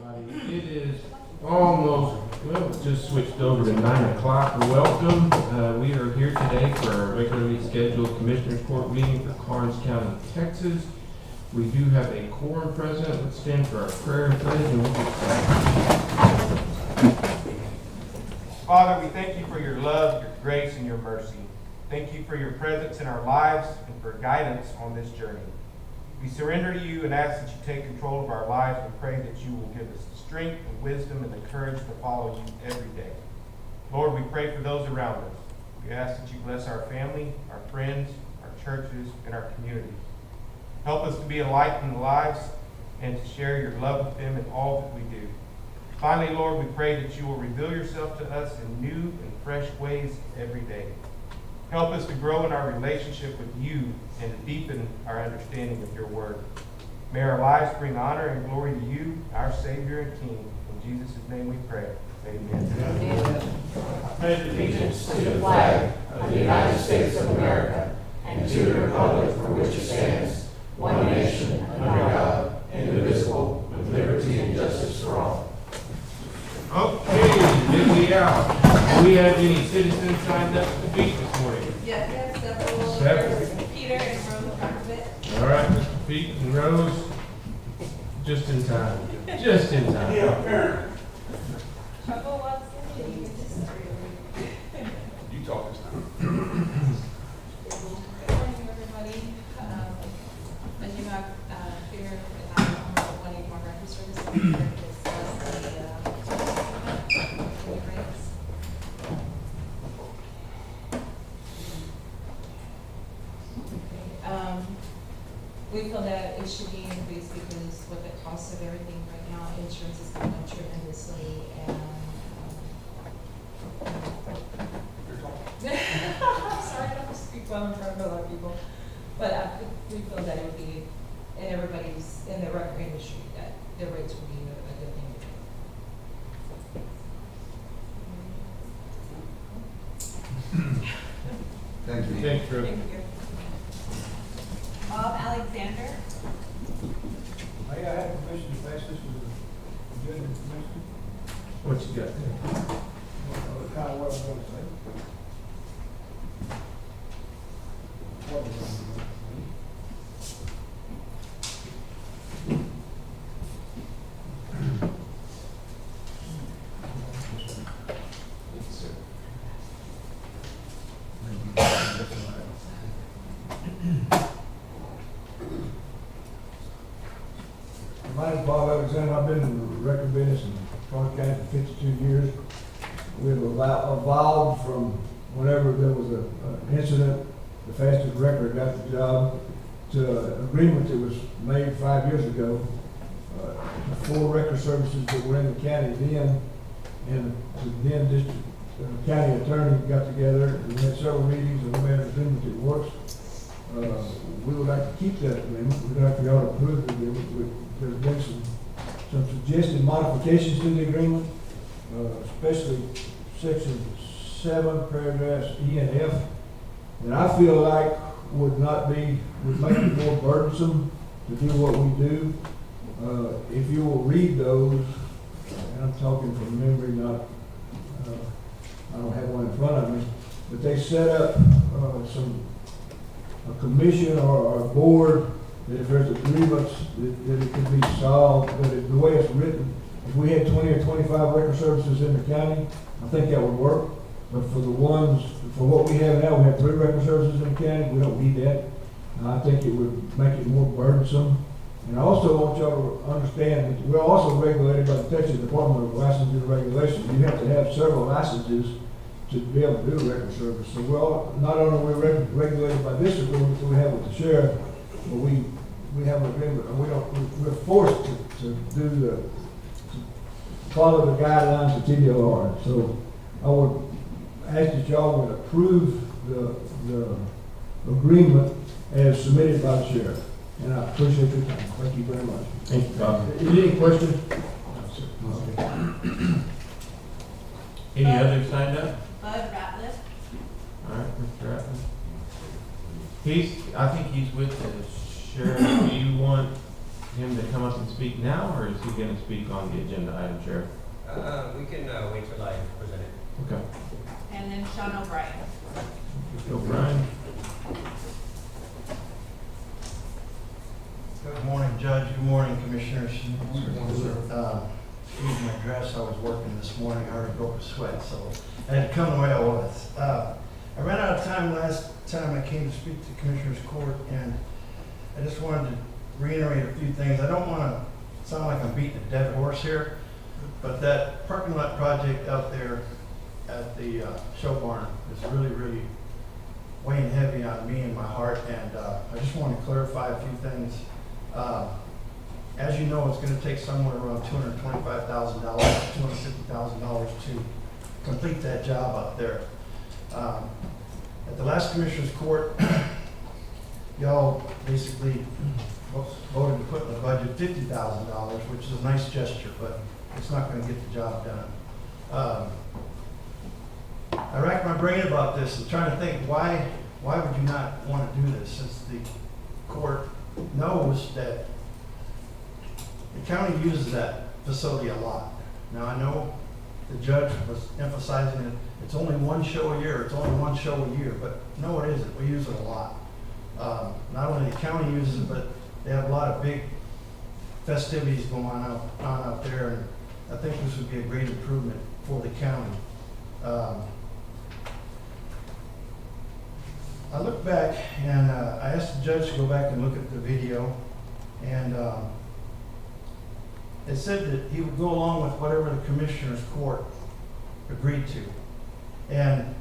everybody. It is almost, well, it just switched over to 9 o'clock. Welcome. We are here today for our regularly scheduled Commissioners Court meeting for Karnes County, Texas. We do have a quorum present. Let's stand for our prayer and pledge, and we'll get started. Father, we thank you for your love, your grace, and your mercy. Thank you for your presence in our lives and for guidance on this journey. We surrender to you and ask that you take control of our lives and pray that you will give us the strength and wisdom and the courage to follow you every day. Lord, we pray for those around us. We ask that you bless our family, our friends, our churches, and our communities. Help us to be a light in the lives and to share your love with them in all that we do. Finally, Lord, we pray that you will reveal yourself to us in new and fresh ways every day. Help us to grow in our relationship with you and to deepen our understanding of your word. May our lives bring honor and glory to you, our Savior and King. In Jesus' name we pray. Amen. Amen. I pledge allegiance to the flag of the United States of America and to the republic for which it stands, one nation, under God, indivisible, with liberty and justice for all. Okay, then we out. Do we have any citizens signed up to speak this morning? Yes, we have several. Several. There's Peter and Rose Carpet. All right, Mr. Pete and Rose, just in time. Just in time. Trouble walks in, you just. You talk this time. Good morning, everybody. As you know, Peter and I are wanting more record service. Here to discuss the rates. We feel that it should be increased because with the cost of everything right now, insurance is going up tremendously and I'm sorry, I don't speak well in front of a lot of people, but we feel that it would be in everybody's, in the record industry, that the rates would be a good thing. Thank you. Thanks, Rose. Thank you. Bob Alexander. May I have permission to pass this to the judge and commissioner? What you got there? Kind of what I'm going to say. What I'm going to say. My name is Bob Alexander. I've been in the record business in Karnes County for 52 years. We've evolved from whenever there was an incident, the fastest record got the job, to an agreement that was made 5 years ago. The 4 record services that were in the county then, and the then district county attorney got together and we had several meetings and we made an agreement that works. We would like to keep that agreement. We'd like for y'all to approve the agreement. There's been some suggested modifications to the agreement, especially section 7, paragraphs E and F, that I feel like would make it more burdensome to do what we do. If you will read those, and I'm talking from memory, not, I don't have one in front of me, but they set up a commission or a board that if there's a grievance, that it can be solved, but the way it's written, if we had 20 or 25 record services in the county, I think that would work. But for what we have now, we have 3 record services in the county, we don't need that. And I think it would make it more burdensome. And I also want y'all to understand that we're also regulated by the Texas Department of Licensing and Regulation. You have to have several licenses to be able to do record service. So we're all, not only are we regulated by this agreement that we have with the sheriff, but we have an agreement, and we're forced to follow the guidelines of TDLR. So I would ask that y'all would approve the agreement as submitted by the sheriff. And I appreciate your time. Thank you very much. Thank you, Bob. Any questions? Any others signed up? Bud Ratliff. All right, Mr. Ratman. I think he's with the sheriff. Do you want him to come up and speak now, or is he gonna speak on the agenda item, Sheriff? We can wait till I present it. Okay. And then Sean O'Brien. Go, Brian. Good morning, Judge. Good morning, Commissioners. Excuse my dress. I was working this morning. I already broke a sweat, so I had to come the way I was. I ran out of time last time I came to speak to Commissioners Court, and I just wanted to reiterate a few things. I don't want to sound like I'm beating a dead horse here, but that parking lot project out there at the show barn is really, really weighing heavy on me and my heart, and I just want to clarify a few things. As you know, it's going to take somewhere around $225,000, $250,000 to complete that job up there. At the last Commissioners Court, y'all basically voted to put in the budget $50,000, which is a nice gesture, but it's not going to get the job done. I racked my brain about this and trying to think, why would you not want to do this, since the court knows that the county uses that facility a lot. Now, I know the judge was emphasizing it, it's only one show a year, but no, it isn't. We use it a lot. Not only the county uses it, but they have a lot of big festivities going on out there, and I think this would be a great improvement for the county. I look back and I asked the judge to go back and look at the video, and it said that he would go along with whatever the Commissioners Court agreed to. And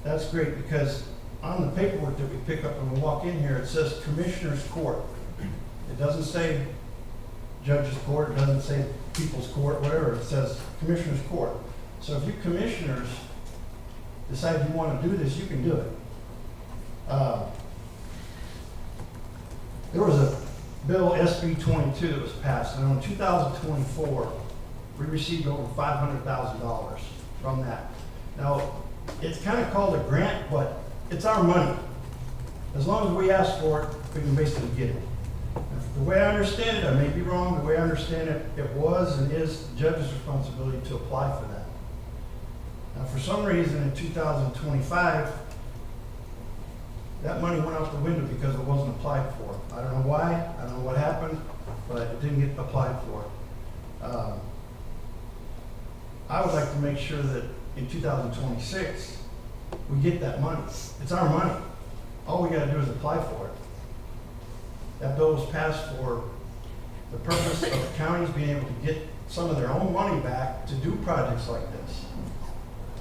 that's great, because on the paperwork that we pick up when we walk in here, it says Commissioners Court. It doesn't say Judge's Court, it doesn't say People's Court, whatever, it says Commissioners Court. So if you commissioners decide you want to do this, you can do it. There was a bill, SB 22, that was passed, and in 2024, we received over $500,000 from that. Now, it's kind of called a grant, but it's our money. As long as we ask for it, we can basically get it. The way I understand it, I may be wrong, the way I understand it, it was and is the judge's responsibility to apply for that. Now, for some reason, in 2025, that money went out the window because it wasn't applied for. I don't know why, I don't know what happened, but it didn't get applied for. I would like to make sure that in 2026, we get that money. It's our money. All we gotta do is apply for it. That bill was passed for the purpose of the counties being able to get some of their own money back to do projects like this.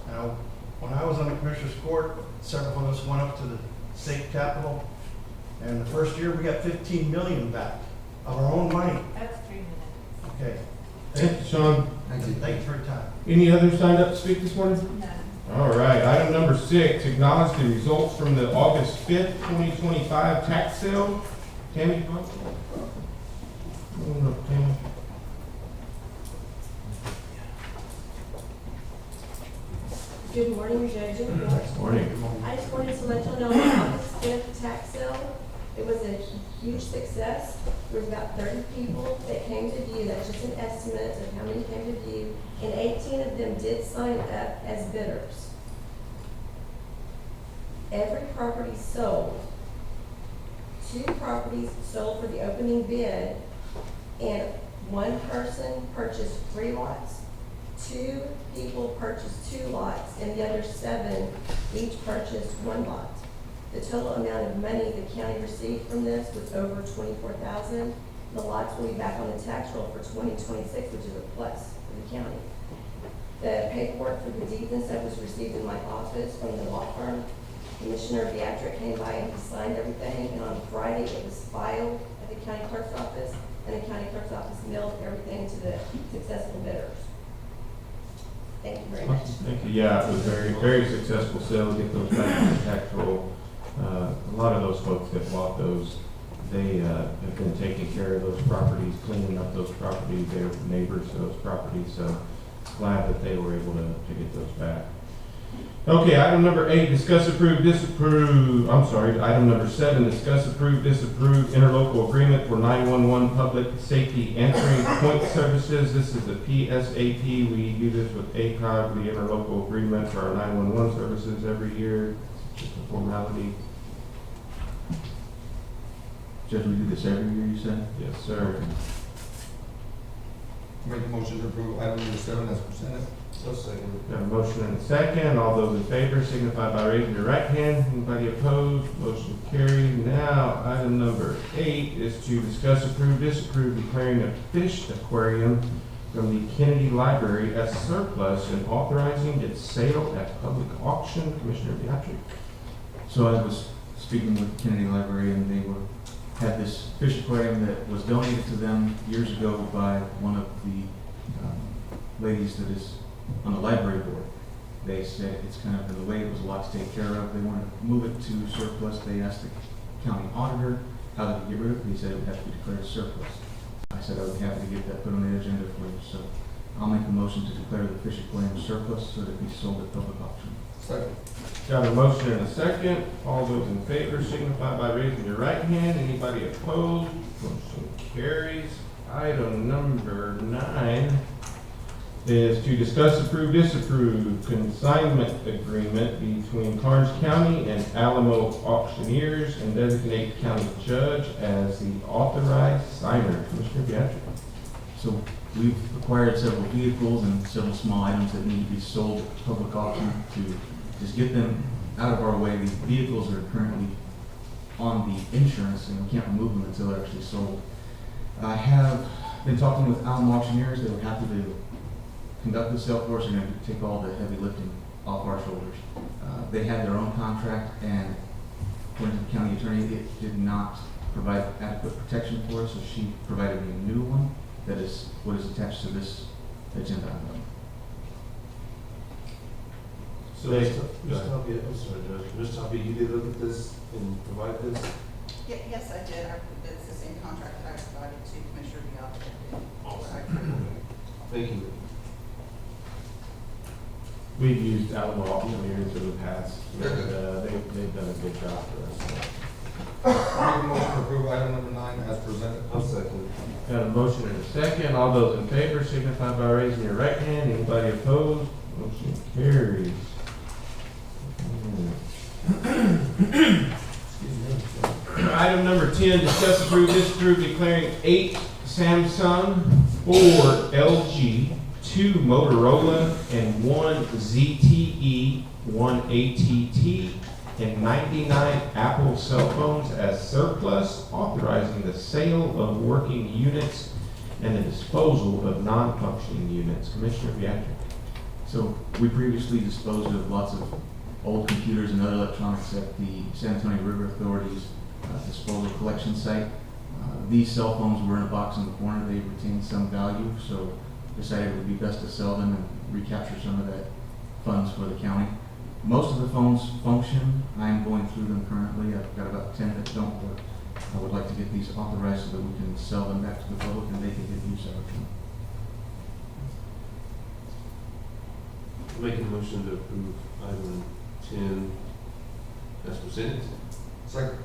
Now, when I was on the Commissioner's Court, several of us went up to the state capitol, and the first year we got 15 million back of our own money. That's 3 minutes. Okay. Thank you, Sean. Thank you for your time. Any others signed up to speak this morning? None. All right, item number 6, acknowledge the results from the August 5th, 2025 tax sale. Tammy, come on. Come on up, Tammy. Good morning, Judge and Court. Morning. I just wanted to let you know about August 5th tax sale. It was a huge success. There was about 30 people that came to view. That's just an estimate of how many came to view. And 18 of them did sign up as bidders. Every property sold. 2 properties sold for the opening bid, and 1 person purchased 3 lots. 2 people purchased 2 lots, and the other 7 each purchased 1 lot. The total amount of money the county received from this was over $24,000. The lots will be back on the tax roll for 2026, which is a plus for the county. The paperwork for the deeds and stuff was received in my office from the law firm. Commissioner Beatrick came by and he signed everything, and on Friday it was filed at the county clerk's office, and the county clerk's office mailed everything to the successful bidders. Thank you very much. Thank you. Yeah, it was very, very successful sale. Get those back on the tax roll. A lot of those folks that bought those, they have been taking care of those properties, cleaning up those properties. They're neighbors to those properties, so glad that they were able to get those back. Okay, item number 8, discuss approve, disapprove, item number 7, discuss approve, disapprove interlocal agreement for 911 public safety answering point services. This is the PSAP. We do this with ACOG, the interlocal agreement for our 911 services every year. It's just a formality. Judge, we do this every year, you said? Yes, sir. Make a motion to approve item number 7 as presented. Got a motion and a second. All those in favor signify by raising your right hand. Anybody opposed? Motion carried. Now, item number 8 is to discuss, approve, disapprove declaring a fish aquarium from the Kennedy Library as surplus and authorizing its sale at public auction. Commissioner Beatrice. So I was speaking with Kennedy Library, and they had this fish aquarium that was donated to them years ago by one of the ladies that is on the library board. They said it's kind of in the way, it was a lot to take care of. They wanted to move it to surplus. They asked the county auditor how to get rid of it. He said it would have to be declared surplus. I said I would be happy to get that put on the agenda for you. So I'll make a motion to declare the fish aquarium surplus so that it be sold at public auction. Second. Got a motion and a second. All those in favor signify by raising your right hand. Anybody opposed? Motion carries. Item number 9 is to discuss, approve, disapprove consignment agreement between Karnes County and Alamo Auctioneers and designate county judge as the authorized signer. Commissioner Beatrice. So we've acquired several vehicles and several small items that need to be sold at public auction to just get them out of our way. These vehicles are currently on the insurance and we can't remove them until they're actually sold. I have been talking with Alamo Auctioneers. They were happy to conduct the sale for us and going to take all the heavy lifting off our shoulders. They had their own contract, and according to the county attorney, it did not provide adequate protection for us, so she provided me a new one that is what is attached to this agenda item. So, Ms. Tapia, I'm sorry, Judge, Ms. Tapia, you did look at this and provide this? Yes, I did. It's the same contract that I provided to Commissioner Bianca. Awesome. Thank you. We've used Alamo Auctioneers in the past, and they've done a good job for us. Make a motion to approve item number 9 as presented. I'll second. Got a motion and a second. All those in favor signify by raising your right hand. Anybody opposed? Motion carries. Item number 10, discuss, approve, disapprove declaring 8 Samsung, 4 LG, 2 Motorola, and 1 ZTE, 1 ATT, and 99 Apple cell phones as surplus, authorizing the sale of working units and the disposal of non-functioning units. Commissioner Beatrice. So we previously disposed of lots of old computers and other electronics at the San Antonio River Authority's disposal collection site. These cell phones were in a box in the corner. They retained some value, so decided it would be best to sell them and recapture some of that funds for the county. Most of the phones function. I am going through them currently. I've got about 10 that don't work. I would like to get these authorized so that we can sell them back to the public and they can get use out of them. Making a motion to approve item 10 as presented. Second.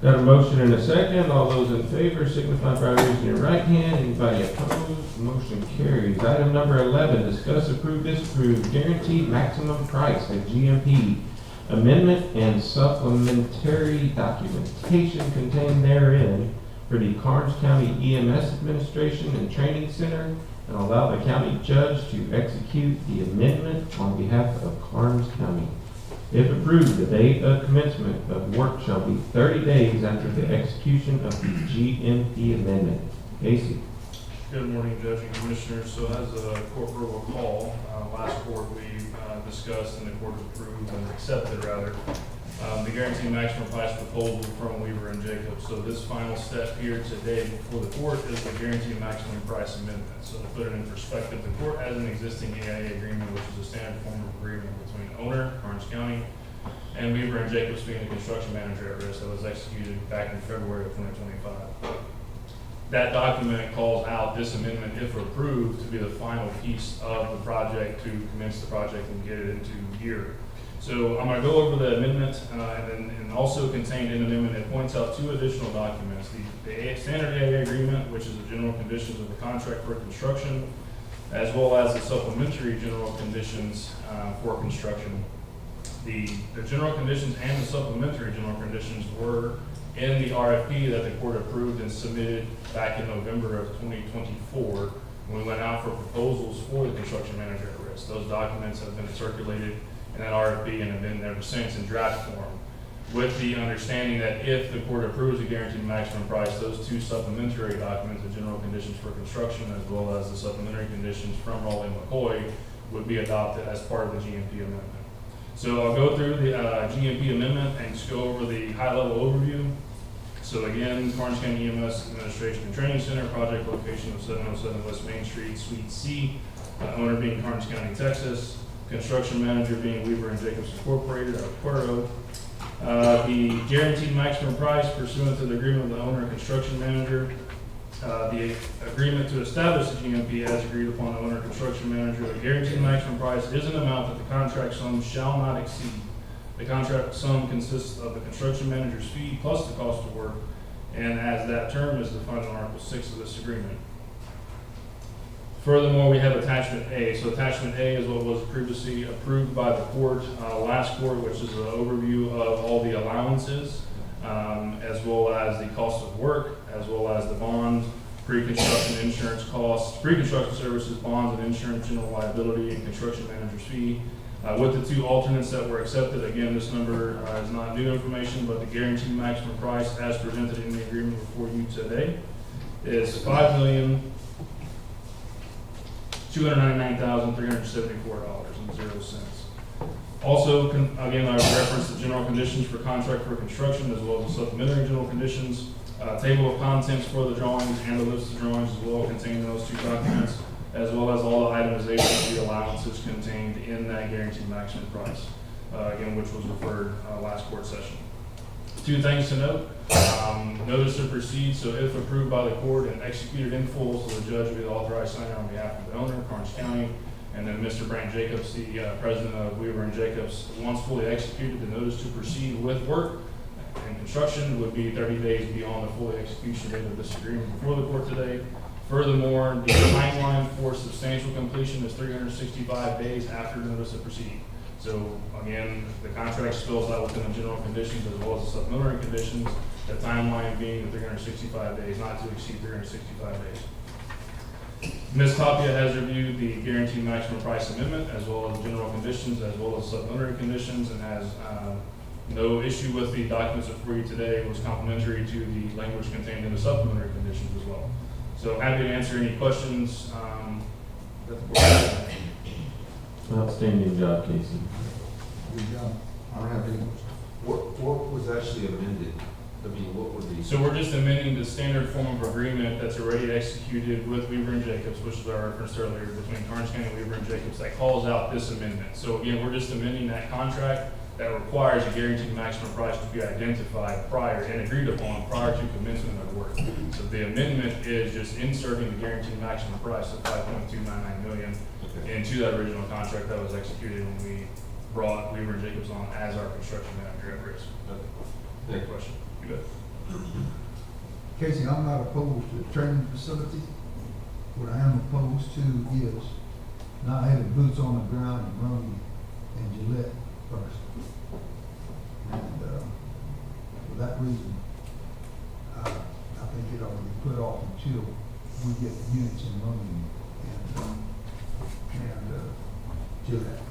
Got a motion and a second. All those in favor signify by raising your right hand. Anybody opposed? Motion carries. Item number 11, discuss, approve, disapprove guaranteed maximum price at GMP amendment and supplementary documentation contained therein for the Karnes County EMS Administration and Training Center, and allow the county judge to execute the amendment on behalf of Karnes County. If approved, the date of commencement of work shall be 30 days after the execution of the GMP amendment. Casey. Good morning, Judge and Commissioners. So as a court will recall, last court we discussed and the court approved and accepted rather the guaranteed maximum price proposal from Weaver and Jacobs. So this final step here today before the court is the guaranteed maximum price amendment. So to put it in perspective, the court has an existing EIA agreement, which is a standard form of agreement between owner, Karnes County, and Weaver and Jacobs being the construction manager at risk that was executed back in February of 2025. that document calls out this amendment, if approved, to be the final piece of the project to commence the project and get it into gear. So I'm going to go over the amendment, and also contained in the amendment, it points out two additional documents. The standard AA agreement, which is the general conditions of the contract for construction, as well as the supplementary general conditions for construction. The general conditions and the supplementary general conditions were in the RFP that the court approved and submitted back in November of 2024, when we went out for proposals for the construction manager at risk. Those documents have been circulated in that RFP and have been ever since in draft form, with the understanding that if the court approves a guaranteed maximum price, those two supplementary documents, the general conditions for construction as well as the supplementary conditions from Raleigh McCoy, would be adopted as part of the GMP amendment. So I'll go through the GMP amendment and just go over the high-level overview. So again, Karnes County EMS Administration and Training Center, project location of 707 West Main Street, Suite C, owner being Karnes County, Texas, construction manager being Weaver and Jacobs Incorporated out of Cuero. The guaranteed maximum price pursuant to the agreement with the owner and construction manager. The agreement to establish the GMP as agreed upon the owner and construction manager. The guaranteed maximum price is an amount that the contract sum shall not exceed. The contract sum consists of the construction manager's fee plus the cost of work, and as that term is defined in Article 6 of this agreement. Furthermore, we have attachment A. So attachment A is what was previously approved by the court, last court, which is an overview of all the allowances, as well as the cost of work, as well as the bond, pre-construction insurance costs, pre-construction services, bonds and insurance, general liability, and construction manager's fee. With the two alternates that were accepted, again, this number is not new information, but the guaranteed maximum price as presented in the agreement before you today is $5,299,374.00. Also, again, I referenced the general conditions for contract for construction as well as the supplementary general conditions. Table of contents for the drawings and the list of drawings as well contained in those two documents, as well as all the itemization of the allowances contained in that guaranteed maximum price, again, which was referred last court session. Two things to note. Notice to proceed, so if approved by the court and executed in full, so the judge will be the authorized signer on behalf of the owner, Karnes County, and then Mr. Brant Jacobs, the president of Weaver and Jacobs, once fully executed, the notice to proceed with work and construction would be 30 days beyond the fully execution date of this agreement before the court today. Furthermore, the timeline for substantial completion is 365 days after the notice to proceed. So again, the contract spells out within the general conditions as well as the supplementary conditions, the timeline being the 365 days, not to exceed 365 days. Ms. Tapia has reviewed the guaranteed maximum price amendment as well as the general conditions as well as supplementary conditions, and has no issue with the documents before you today. It was complimentary to the language contained in the supplementary conditions as well. So happy to answer any questions that the board has. Outstanding job, Casey. I don't have any. What was actually amended? I mean, what would be? So we're just amending the standard form of agreement that's already executed with Weaver and Jacobs, which is our reference earlier, between Karnes County, Weaver and Jacobs, that calls out this amendment. So again, we're just amending that contract that requires a guaranteed maximum price to be identified prior and agreed upon prior to commencement of work. So the amendment is just inserting the guaranteed maximum price of $5.299 million into that original contract that was executed when we brought Weaver and Jacobs on as our construction manager at risk. Great question. You bet. Casey, I'm not opposed to training facilities. What I am opposed to is not having boots on the ground and running and Gillette first. And for that reason, I think it ought to be put off until we get the units in running and Gillette.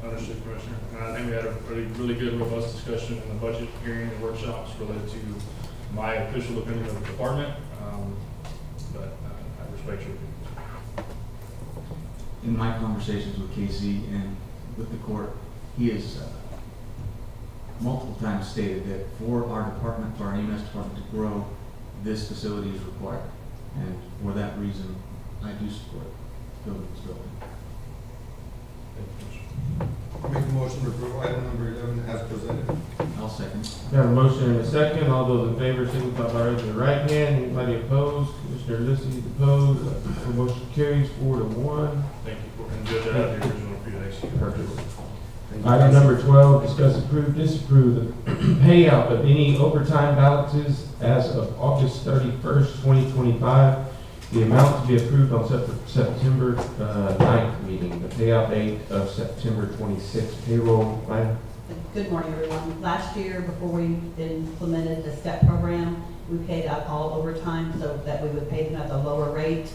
Understood, Commissioner. And I think we had a really good, robust discussion in the budget hearing and workshops related to my official opinion of the department, but I respect your opinion. In my conversations with Casey and with the court, he has multiple times stated that for our department, for our EMS department to grow, this facility is required. And for that reason, I do support building this building. Make a motion to approve item number 11 as presented. I'll I'll second. Got a motion and a second. All those in favor signify by raising your right hand. Anybody opposed? Commissioner Lissy opposed. The motion carries 4-1. Thank you, Court. And Judge, I have the original for you to execute. Perfect. Item number 12, discuss approve, disapprove the payout of any overtime balances as of August 31st, 2025. The amount to be approved on September 9th meeting, the payout date of September 26th payroll. Item. Good morning, everyone. Last year, before we implemented the STEP program, we paid out all overtime so that we would pay them at the lower rate.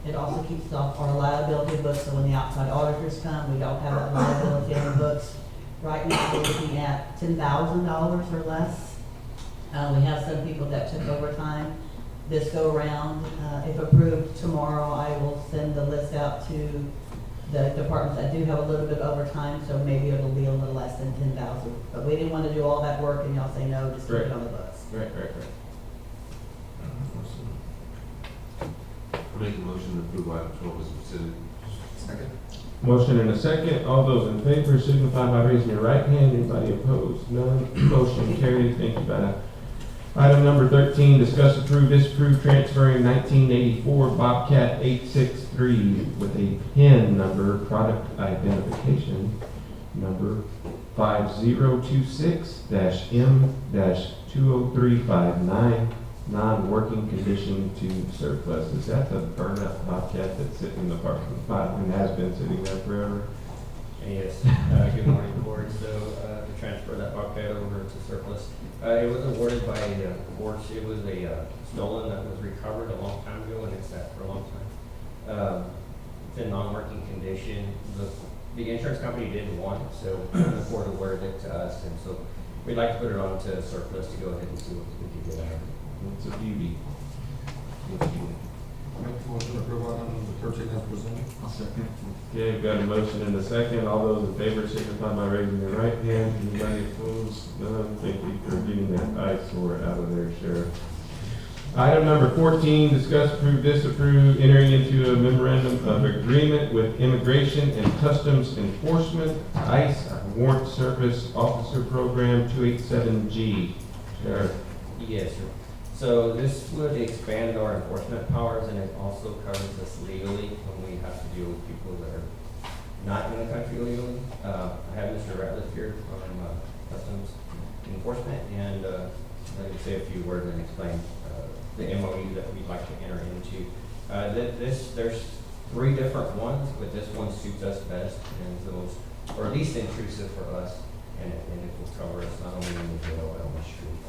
It also keeps off our liability books, so when the outside auditors come, we don't have that liability on the books. Right now, we're looking at $10,000 or less. We have some people that took overtime this go around. If approved tomorrow, I will send the list out to the departments that do have a little bit of overtime, so maybe it'll be a little less than 10,000. But we didn't want to do all that work and y'all say no, just keep it on the books. Right. Make a motion to approve item 12 as presented. Second. Motion and a second. All those in favor signify by raising your right hand. Anybody opposed? None. Motion carries. Thank you, Beth. Item number 13, discuss approve, disapprove transferring 1984 Bobcat 863 with a PIN number, product identification number 5026-M-20359, non-working condition to surplus. Is that the burn-up Bobcat that's sitting in the parking lot and has been sitting there forever? Yes, good morning, Court. So, to transfer that Bobcat over to surplus, it was awarded by courts. It was a stolen that was recovered a long time ago, and it's sat for a long time. It's in non-working condition. The insurance company didn't want it, so the court awarded it to us, and so we'd like to put it on to surplus to go ahead and see what we can get out of it. It's a beauty. Make a motion to approve item number 13 as presented. I'll second. Okay, we've got a motion and a second. All those in favor signify by raising their right hand. Anybody opposed? None. Thank you for getting that eyesore out of there, Sheriff. Item number 14, discuss, approve, disapprove, entering into a memorandum of agreement with Immigration and Customs Enforcement, ICE, Warrant Service Officer Program 287G. Sheriff. Yes, sir. So this would expand our enforcement powers, and it also covers us legally when we have to deal with people that are not in the country legally. I have Mr. Ratliff here from Customs Enforcement, and I can say a few words and explain the MOU that we'd like to enter into. There's 3 different ones, but this one suits us best and is the most, or at least intrusive for us, and it will cover us not only in the jail but on the street.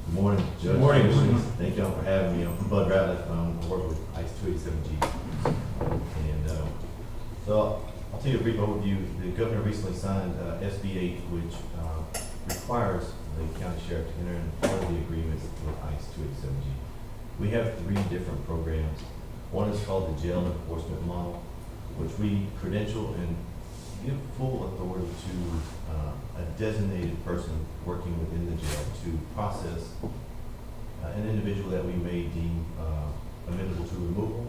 Good morning, Judge. Good morning. Thank y'all for having me. I'm Bud Ratliff. I work with ICE 287G. And so I'll tell you a brief overview. The governor recently signed SB 8, which requires the county sheriff to enter into part of the agreement with ICE 287G. We have 3 different programs. One is called the jail enforcement model, which we credential and give full authority to a designated person working within the jail to process an individual that we may deem amenable to removal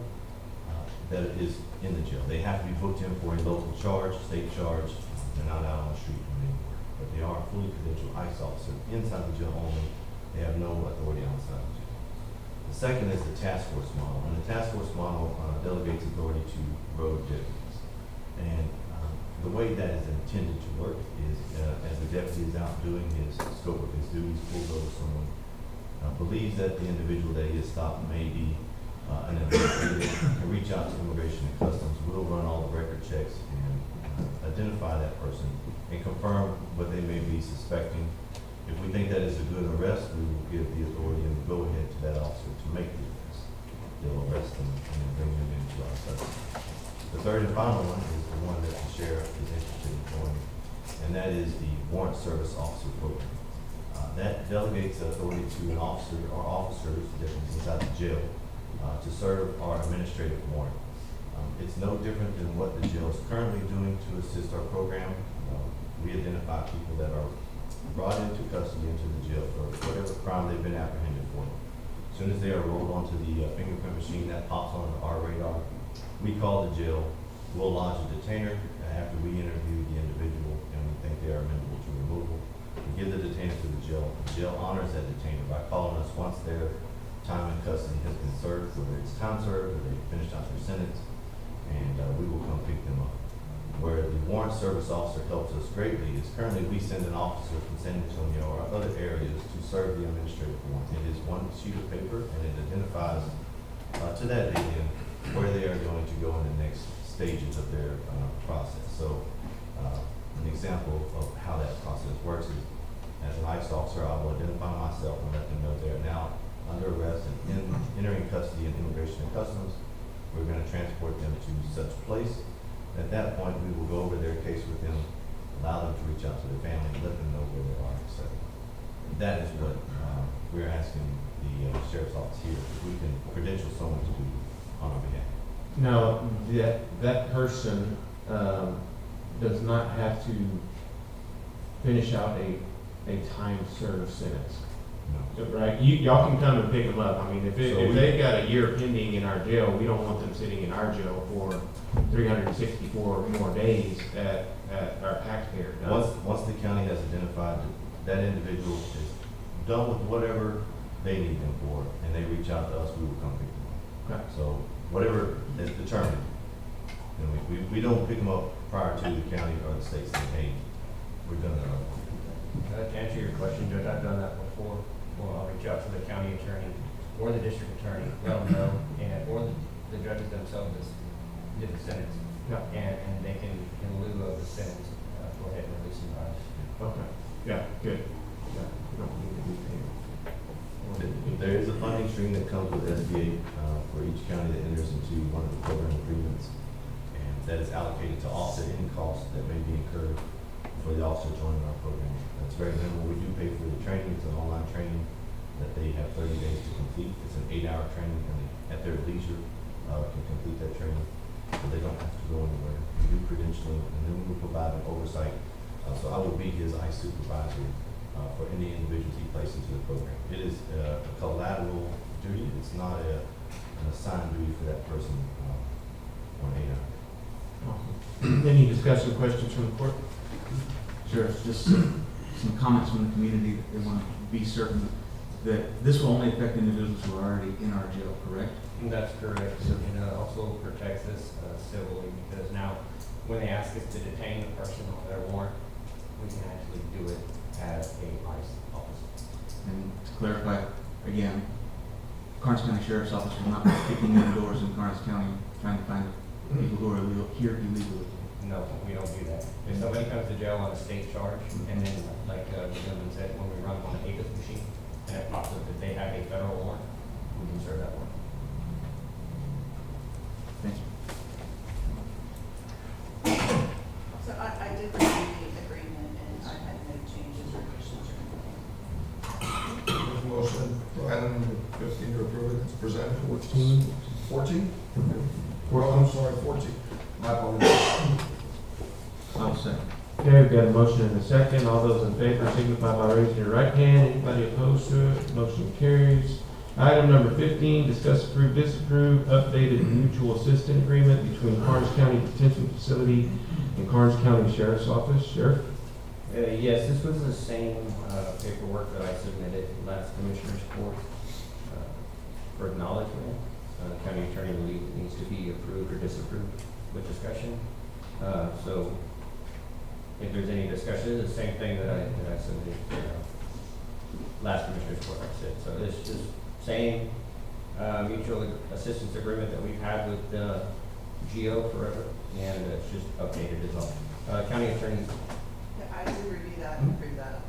that is in the jail. They have to be booked in for a local charge, state charge. They're not out on the street doing any work, but they are a fully credentialed ICE officer inside the jail only. They have no authority outside the jail. The second is the task force model, and the task force model delegates authority to road deputies. And the way that is intended to work is as the deputy is out doing his scope of his duties, pulls over someone, believes that the individual that he has stopped may be an investigator, can reach out to Immigration and Customs. We'll run all the record checks and identify that person and confirm what they may be suspecting. If we think that is a good arrest, we will give the authority and the go-ahead to that officer to make the arrest. They'll arrest them and bring them into our custody. The third and final one is the one that the sheriff is interested in doing, and that is the Warrant Service Officer Program. That delegates authority to an officer or officers that is inside the jail to serve our administrative warrant. It's no different than what the jail is currently doing to assist our program. We identify people that are brought into custody into the jail for whatever crime they've been apprehended for. As soon as they are rolled onto the fingerprint machine, that pops on our radar. we call the jail, we'll lodge a detainer after we interview the individual and we think they are amenable to removal. We give the detainer to the jail. The jail honors that detainer by calling us once their time in custody has been served, whether it's time served or they finished out their sentence, and we will come pick them up. Where the warrant service officer helps us greatly is currently we send an officer from San Antonio or other areas to serve the administrative warrant. It is one sheet of paper and it identifies to that alien where they are going to go in the next stages of their process. So an example of how that process works is, as an ICE officer, I will identify myself and let them know they are now under arrest and entering custody in Immigration and Customs. We're going to transport them to such place. At that point, we will go over their case with them, allow them to reach out to their family, let them know where they are, etc. That is what we're asking the sheriff's office here, if we can credential someone to do on our behalf. Now, that person does not have to finish out a time served sentence. No. Right, y'all can come and pick them up. I mean, if So they've got a year pending in our jail, we don't want them sitting in our jail for 364 more days at our taxpayer. Once the county has identified that individual is done with whatever they need them for, and they reach out to us, we will come pick them up. Okay. So whatever is determined, and we don't pick them up prior to the county or the state saying, hey, we're done that. To answer your question, Judge, I've done that before. Well, I'll reach out to the county attorney or the district attorney, let them know, or the judges themselves just did the sentence. Yeah. And they can, in lieu of the sentence, go ahead and release them guys. Okay, yeah, good. Yeah, we don't need to be paying. There is a funding stream that comes with SBA for each county that enters into one of the program agreements, and that is allocated to offset any costs that may be incurred for the officer joining our program. That's very minimal. We do pay for the training. It's an online training that they have 30 days to complete. It's an 8-hour training, and they, at their leisure, can complete that training. So they don't have to go anywhere. We do credentialing, and then we provide an oversight. So I will be his ICE supervisor for any individuals he places into the program. It is a collateral duty. It's not an assigned duty for that person on 8 hours. Awesome. Any discussion, questions from the court? Sure, just some comments from the community that they want to be certain that this will only affect individuals who are already in our jail, correct? And that's correct. And it also protects us civilly, because now when they ask us to detain the person on their warrant, we can actually do it as a ICE officer. And to clarify, again, Karnes County Sheriff's Office will not be kicking in doors in Karnes County trying to find people who are here illegally. No, we don't do that. If somebody comes to jail on a state charge, and then, like the gentleman said, when we run on the APIS machine, and it pops up that they have a federal warrant, we can serve that warrant. Thank you. So I did review the agreement and I had no changes or additions or anything. There's a motion for item number 15 to approve it. It's presented. 14. 14? Oh, I'm sorry, 14. My apologies. I'll second. Okay, we've got a motion and a second. All those in favor signify by raising your right hand. Anybody opposed to it? Motion carries. Item number 15, discuss, approve, disapprove, updated mutual assistance agreement between Karnes County Detention Facility and Karnes County Sheriff's Office. Sheriff? Yes, this was the same paperwork that I submitted last Commissioner's Court for acknowledgement. The county attorney believes it needs to be approved or disapproved with discussion. So if there's any discussion, it's the same thing that I submitted last Commissioner's Court, like I said. So it's just same mutual assistance agreement that we've had with GEO forever, and it's just updated as well. County attorney. Yeah, I did review that and approve that.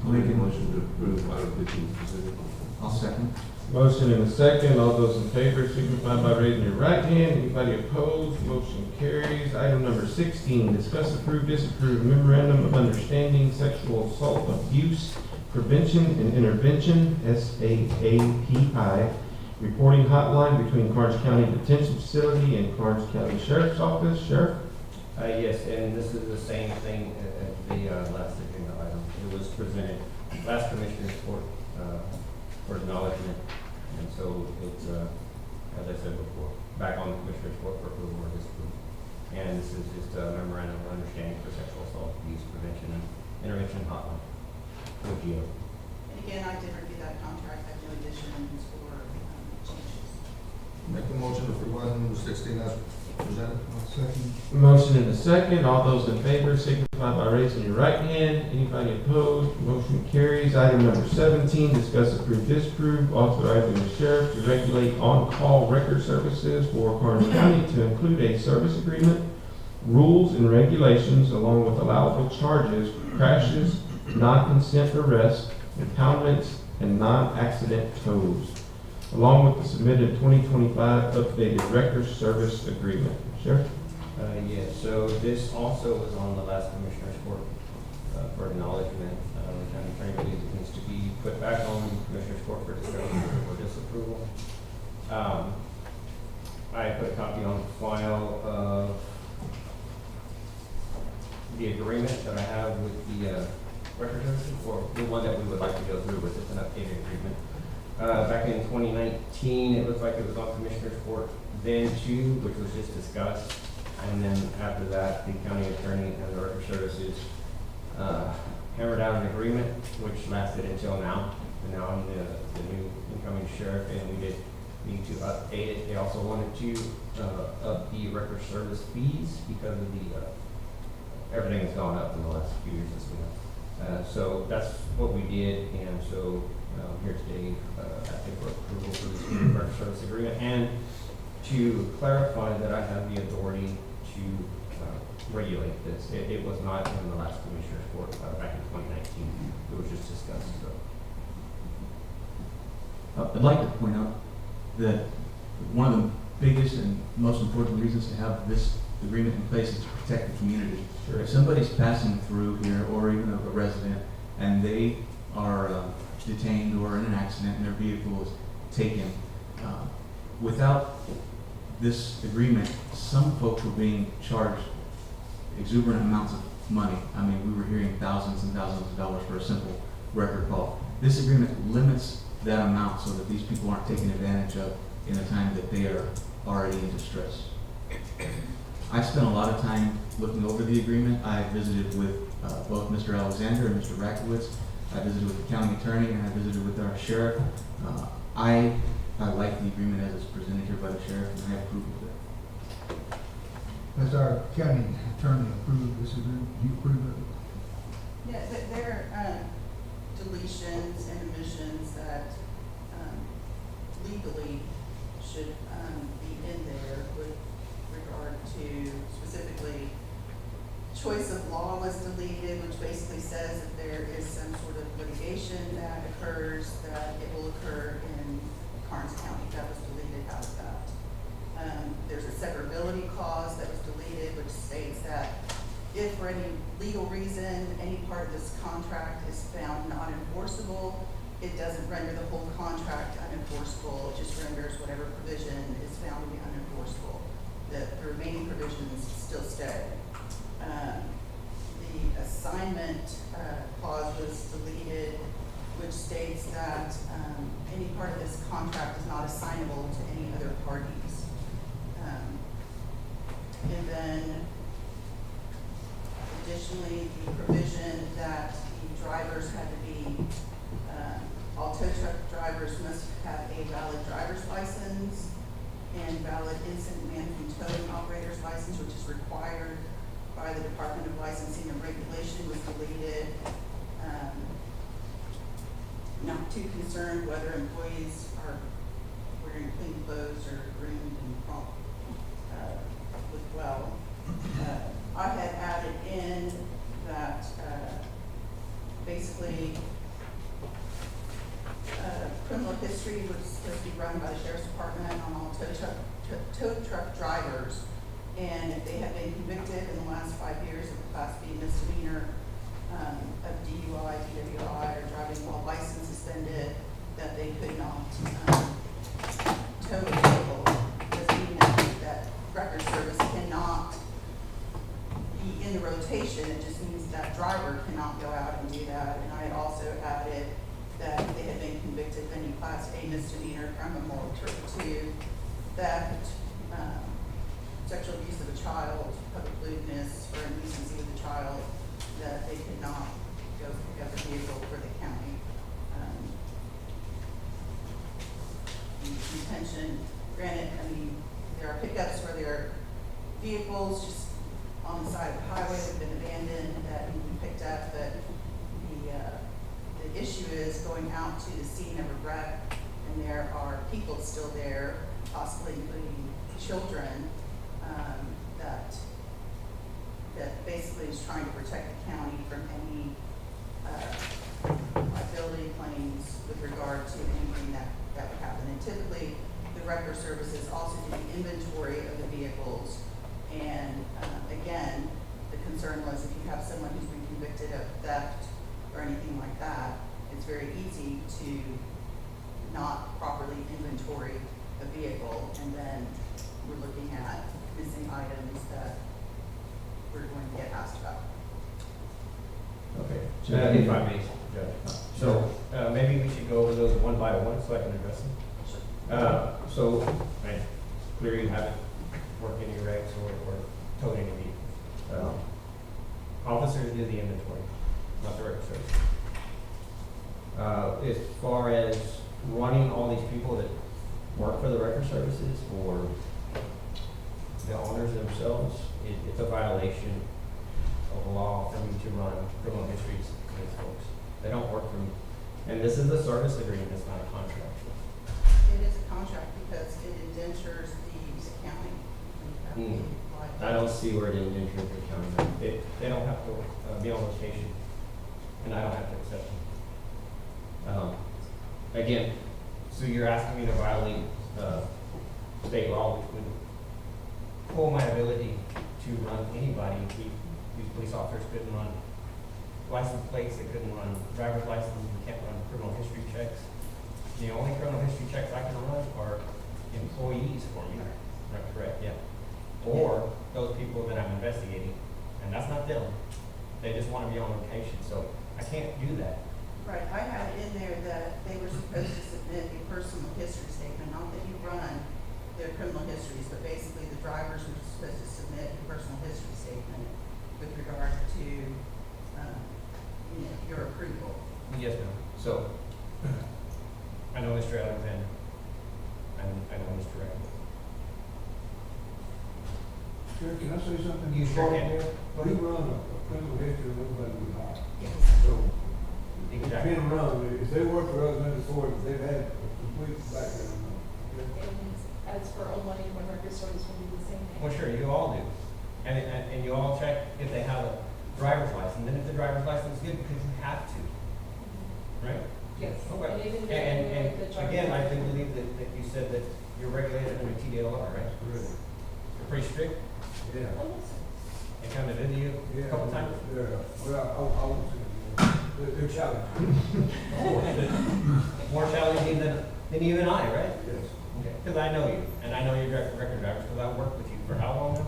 I'll make a motion to approve item 15 presented. I'll second. Motion and a second. All those in favor signify by raising your right hand. Anybody opposed? Motion carries. Item number 16, discuss, approve, disapprove memorandum of understanding, sexual assault abuse prevention and intervention, SAAPI, reporting hotline between Karnes County Detention Facility and Karnes County Sheriff's Office. Sheriff? Yes, and this is the same thing as the last agenda item. It was presented last Commissioner's Court for acknowledgement, And so it's, as I said before, back on the Commissioner's Court for approval or disapproval. And this is just a memorandum of understanding for sexual assault, abuse prevention, and intervention hotline. OGO. And again, I did review that contract, had no additions or changes. Make a motion to approve item number 16 as presented. Second. Motion and a second. All those in favor signify by raising your right hand. Anybody opposed? Motion carries. Item number 17, discuss, approve, disapprove, authorizing the sheriff to regulate on-call record services for Karnes County to include a service agreement, rules and regulations, along with allowable charges, crashes, non-consent arrests, impoundments, and non-accident tows, along with the submitted 2025 updated record service agreement. Sheriff? Yes, so this also was on the last Commissioner's Court for acknowledgement. The county attorney believes it needs to be put back on Commissioner's Court for discussion or disapproval. I put a copy on file of the agreement that I have with the record services, or the one that we would like to go through with. It's an updated agreement. Back in 2019, it looks like it was on Commissioner's Court then too, which was just discussed. And then after that, the county attorney and the record services hammered out an agreement, which lasted until now. And now I'm the new incoming sheriff, and we did need to update it. They also wanted to up the record service fees because of the everything has gone up in the last few years, as we know. So that's what we did, and so I'm here today asking for approval for this new record service agreement, and to clarify that I have the authority to regulate this. It was not in the last Commissioner's Court back in 2019. It was just discussed. So. I'd like to point out that one of the biggest and most important reasons to have this agreement in place is to protect the community. Sure. If somebody's passing through here, or even a resident, and they are detained or in an accident and their vehicle is taken, without this agreement, some folks were being charged exuberant amounts of money. I mean, we were hearing thousands and thousands of dollars for a simple record call. This agreement limits that amount so that these people aren't taken advantage of in a time that they are already in distress. I spent a lot of time looking over the agreement. I visited with both Mr. Alexander and Mr. Rakowitz. I visited with the county attorney, and I visited with our sheriff. I like the agreement as it's presented here by the sheriff, and I approve of it. Has our county attorney approved this agreement? Do you approve of it? Yeah, there are deletions and omissions that legally should be in there with regard to specifically choice of law was deleted, which basically says if there is some sort of litigation that occurs, that it will occur in Karnes County. That was deleted out of that. There's a severability clause that was deleted, which states that if for any legal reason any part of this contract is found not enforceable, it doesn't render the whole contract unenforceable. It just renders whatever provision is found to be unenforceable. The remaining provisions still stay. The assignment clause was deleted, which states that any part of this contract is not assignable to any other parties. And then additionally, the provision that the drivers had to be, all tow truck drivers must have a valid driver's license and valid incident management towing operator's license, which is required by the Department of Licensing and Regulation, was deleted. Not too concerned whether employees are wearing clean clothes or groomed and prompt with well. I had added in that basically criminal history was supposed to be run by the Sheriff's Department on all tow truck drivers. And if they have been convicted in the last 5 years of a Class B misdemeanor of DUI, DWI, or driving while license suspended, that they could not tow a vehicle. Doesn't mean that record service cannot be in the rotation. It just means that driver cannot go out and do that. And I had also added that if they had been convicted convicted, then you class A misdemeanor, crime of moral turpitude, theft, sexual abuse of a child, public lewdness, or indecency of the child, that they could not go pick up a vehicle for the county. Detention, granted, I mean, there are pickups where there are vehicles just on the side of the highway that have been abandoned that need to be picked up, but the issue is going out to the scene of a wreck, and there are people still there, possibly including children, that basically is trying to protect the county from any liability claims with regard to anything that would happen. And typically, the record services also do the inventory of the vehicles. And again, the concern was if you have someone who's been convicted of theft or anything like that, it's very easy to not properly inventory a vehicle, and then we're looking at missing items that we're going to get asked about. Okay, if I may, Judge. So, maybe we should go over those one by one so I can address them. So, I clearly you haven't worked any wrecks or towed any vehicles. Officers do the inventory, not the record service. As far as running all these people that work for the record services or the owners themselves, it's a violation of law for me to run criminal histories for these folks. They don't work for me. And this is a service agreement, it's not a contract. It is a contract because it indentures the county. I don't see where it indentures the county. They don't have to be on location, and I don't have to accept them. Again, so you're asking me to violate state law, which would pull my ability to run anybody. These police officers couldn't run license plates, they couldn't run driver's license, we can't run criminal history checks. The only criminal history checks I can run are employees for me. That's correct, yeah. Or those people that I'm investigating, and that's not them. They just want to be on location, so I can't do that. Right, I had in there that they were supposed to submit a personal history statement, not that you run their criminal histories, but basically the drivers were supposed to submit a personal history statement with regard to, your approval. Yes, ma'am. So, I know Mr. Alexander. I know Mr. Reckon. Sir, can I say something? You sure can. We run a criminal history of everybody we hire. Yes. So, Exactly. it's been run, if they work for us than before, they've had a complete background. And as for one record stories will do the same thing. Well, sure, you all do. And you all check if they have a driver's license. Then if the driver's license is good, because you have to. Right? Yes. Okay. And even And the driver- again, I do believe that you said that you're regulated under TDLR, right? You're pretty strict. Yeah. Oh, yes, sir. They come to visit you a couple times. They're, well, I won't say that. They're challenging. More challenging than you and I, right? Yes. Okay. Because I know you, and I know your record drivers, because I worked with you for how long now?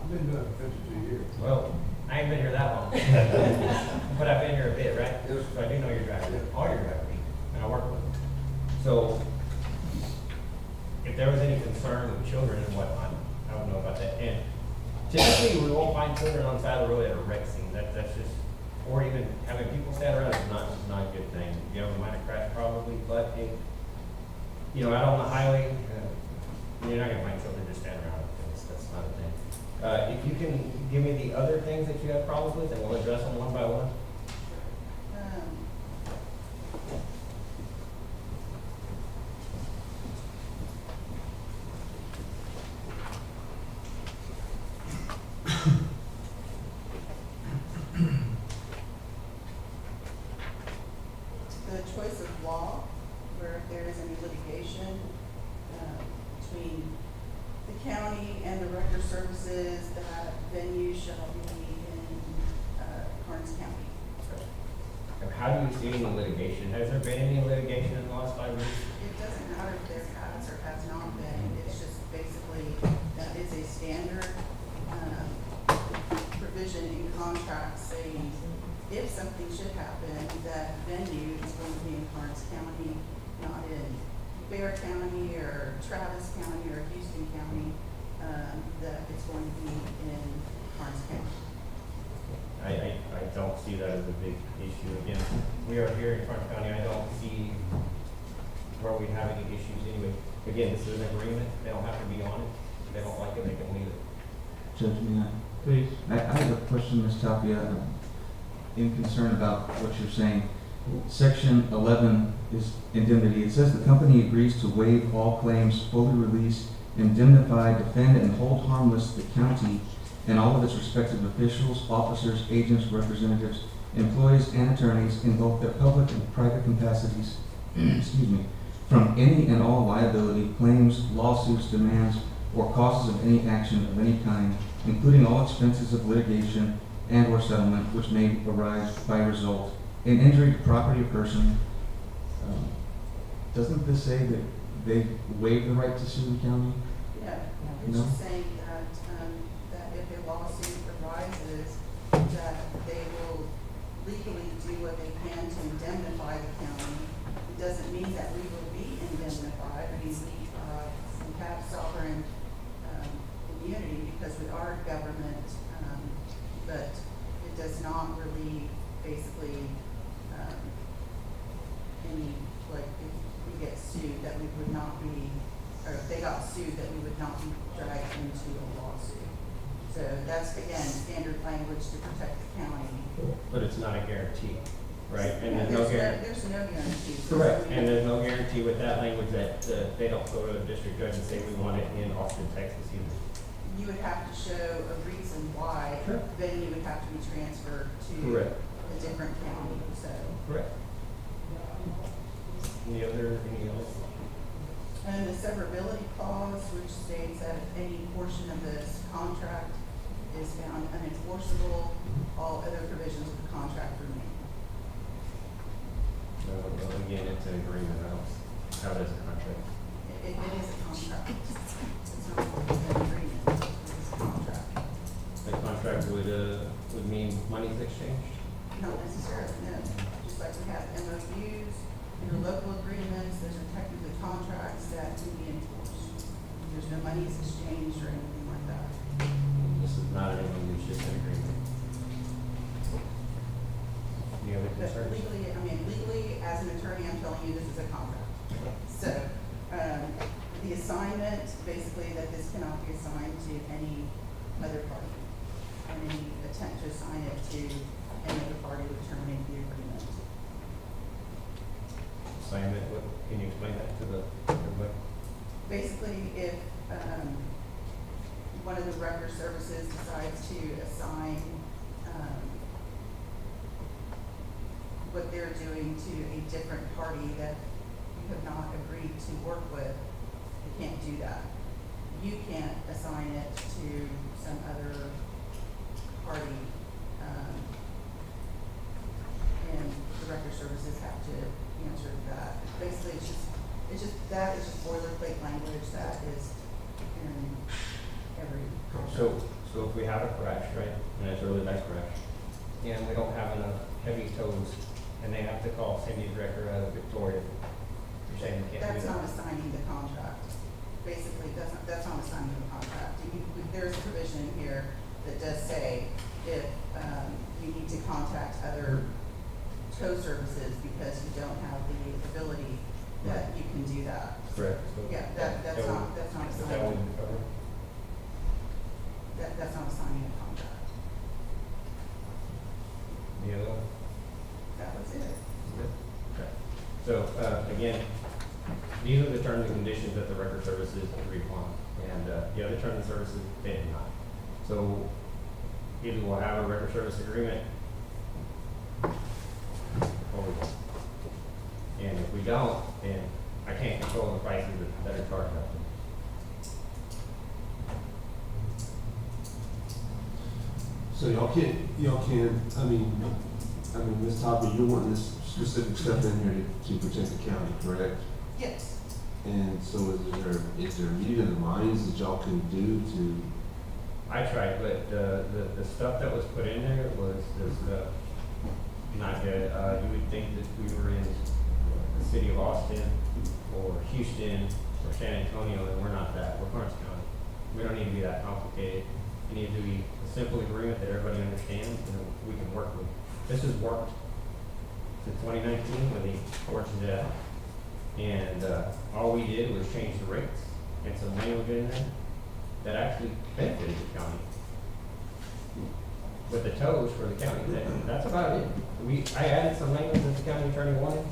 I've been doing it 52 years. Well, I ain't been here that long. But I've been here a bit, right? Yes. So I do know your drivers, all your drivers, and I work with them. So, if there was any concern with children and whatnot, I don't know about that. And typically, we won't find children on the side of the road at a wreck scene. That's just, or even having people stand around is not a good thing. You know, we might have crashed probably, but out on the highway, you're not gonna find children just standing around. That's not a thing. If you can give me the other things that you have problems with, and we'll address them one by one. The choice of law, where if there is any litigation between the county and the record services, that venue shall be in Karnes County. And how do you see any litigation? Has there been any litigation in the last 5 years? It doesn't matter if there has or has not been, it's just basically, that is a standard provision in contracts saying if something should happen, that venue is going to be in Karnes County, not in Bear County or Travis County or Houston County, that it's going to be in Karnes County. I don't see that as a big issue. Again, we are here in Karnes County. I don't see where we have any issues anyway. Again, this is an agreement. They don't have to be on it. If they don't like it, they can leave it. Judge, may Please. I have a question, Ms. Tapia, in concern about what you're saying. Section 11 is indemnity. It says the company agrees to waive all claims, fully release, indemnify, defend, and hold harmless the county and all of its respective officials, officers, agents, representatives, employees, and attorneys in both their public and private capacities, excuse me, from any and all liability, claims, lawsuits, demands, or causes of any action of any kind, including all expenses of litigation and or settlement which may arise by result in injury to property or person. Doesn't this say that they waive the right to sue the county? No, No? it's just saying that, that if a lawsuit arises, that they will legally do what they can to indemnify the county. It doesn't mean that we will be indemnified. I mean, we have sovereign, immunity because we are government, but it does not relieve basically, any, like, if we get sued, that we would not be, or if they got sued, that we would not be dragged into a lawsuit. So that's, again, standard language to protect the county. But it's not a guarantee, right? And Yeah, there's no guarantee. There's no guarantee. Correct, and there's no guarantee with that language that they don't go to a district judge and say we want it in Austin, Texas either. You would have to show a reason why, Sure. then you would have to be transferred to Correct. a different county, so. Correct. Any else? And the severability clause, which states that if any portion of this contract is found unenforceable, all other provisions of the contract remain. Again, it's an agreement, I don't, how does a contract? It is a contract. It's not an agreement, it's a contract. The contract would mean money's exchanged? Not necessarily, no. Just like we have MOUs, interlocal agreements, those are technically contracts that can be enforced. There's no money exchanged or anything like that. This is not an MOU, it's just an agreement. Any other But concerns? legally, as an attorney, I'm telling you, this is a contract. So, the assignment, basically, that this cannot be assigned to any other party. And any attempt to assign it to any other party would terminate the agreement. Assignment, what, can you explain that to the, everybody? Basically, if, one of the record services decides to assign, what they're doing to a different party that you have not agreed to work with, you can't do that. You can't assign it to some other party, and the record services have to answer that. Basically, that is just boilerplate language that is in every contract. So if we have a crash, right, and it's a really bad crash, and we don't have enough heavy tows, and they have to call Cindy Drecker out of Victoria, you're saying we can't do That's that? not assigning the contract. Basically, that's not assigning the contract. There's a provision in here that does say if, you need to contact other tow services because you don't have the ability, that you can do that. Correct. So Yeah, that's not assigning. That wouldn't cover? That's not assigning a contract. Any other one? That was it. Okay. So, again, these are the terms and conditions that the record services agreed upon, and, the other terms and services, they did not. So, either we'll have a record service agreement, or we won't. And if we don't, then I can't control the prices that are charged out there. So y'all can, I mean, Ms. Tapia, you're wanting this specific stuff in here to protect the county, correct? Yes. And so is there meat in the minds that y'all can do to, I tried, but the stuff that was put in there was just not good. You would think that we were in the city of Austin or Houston or San Antonio, and we're not that, we're Karnes County. We don't need to be that complicated. It needs to be a simple agreement that everybody understands and we can work with. This has worked since 2019 when they forged it out. And all we did was change the rates and some language in there that actually benefited the county. With the tows for the county, that's about it. I added some language that the county attorney wanted,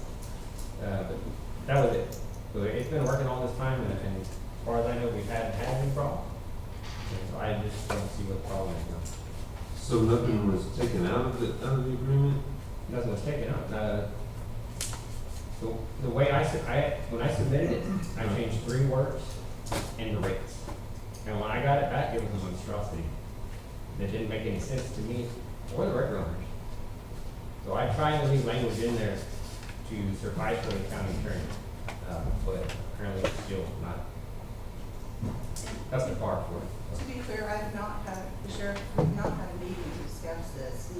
but that was it. So it's been working all this time, and as far as I know, we haven't had any problem. And so I just don't see what the problem is now. So nothing was taken out of the agreement? Nothing was taken out. The way when I submitted it, I changed 3 words and the rates. And when I got it back, it was a monstrosity. That didn't make any sense to me or the record owners. So I tried to leave language in there to suffice for the county attorney, but apparently it's still not up to par for it. To be clear, I have not had, the sheriff, we've not had a meeting to discuss this.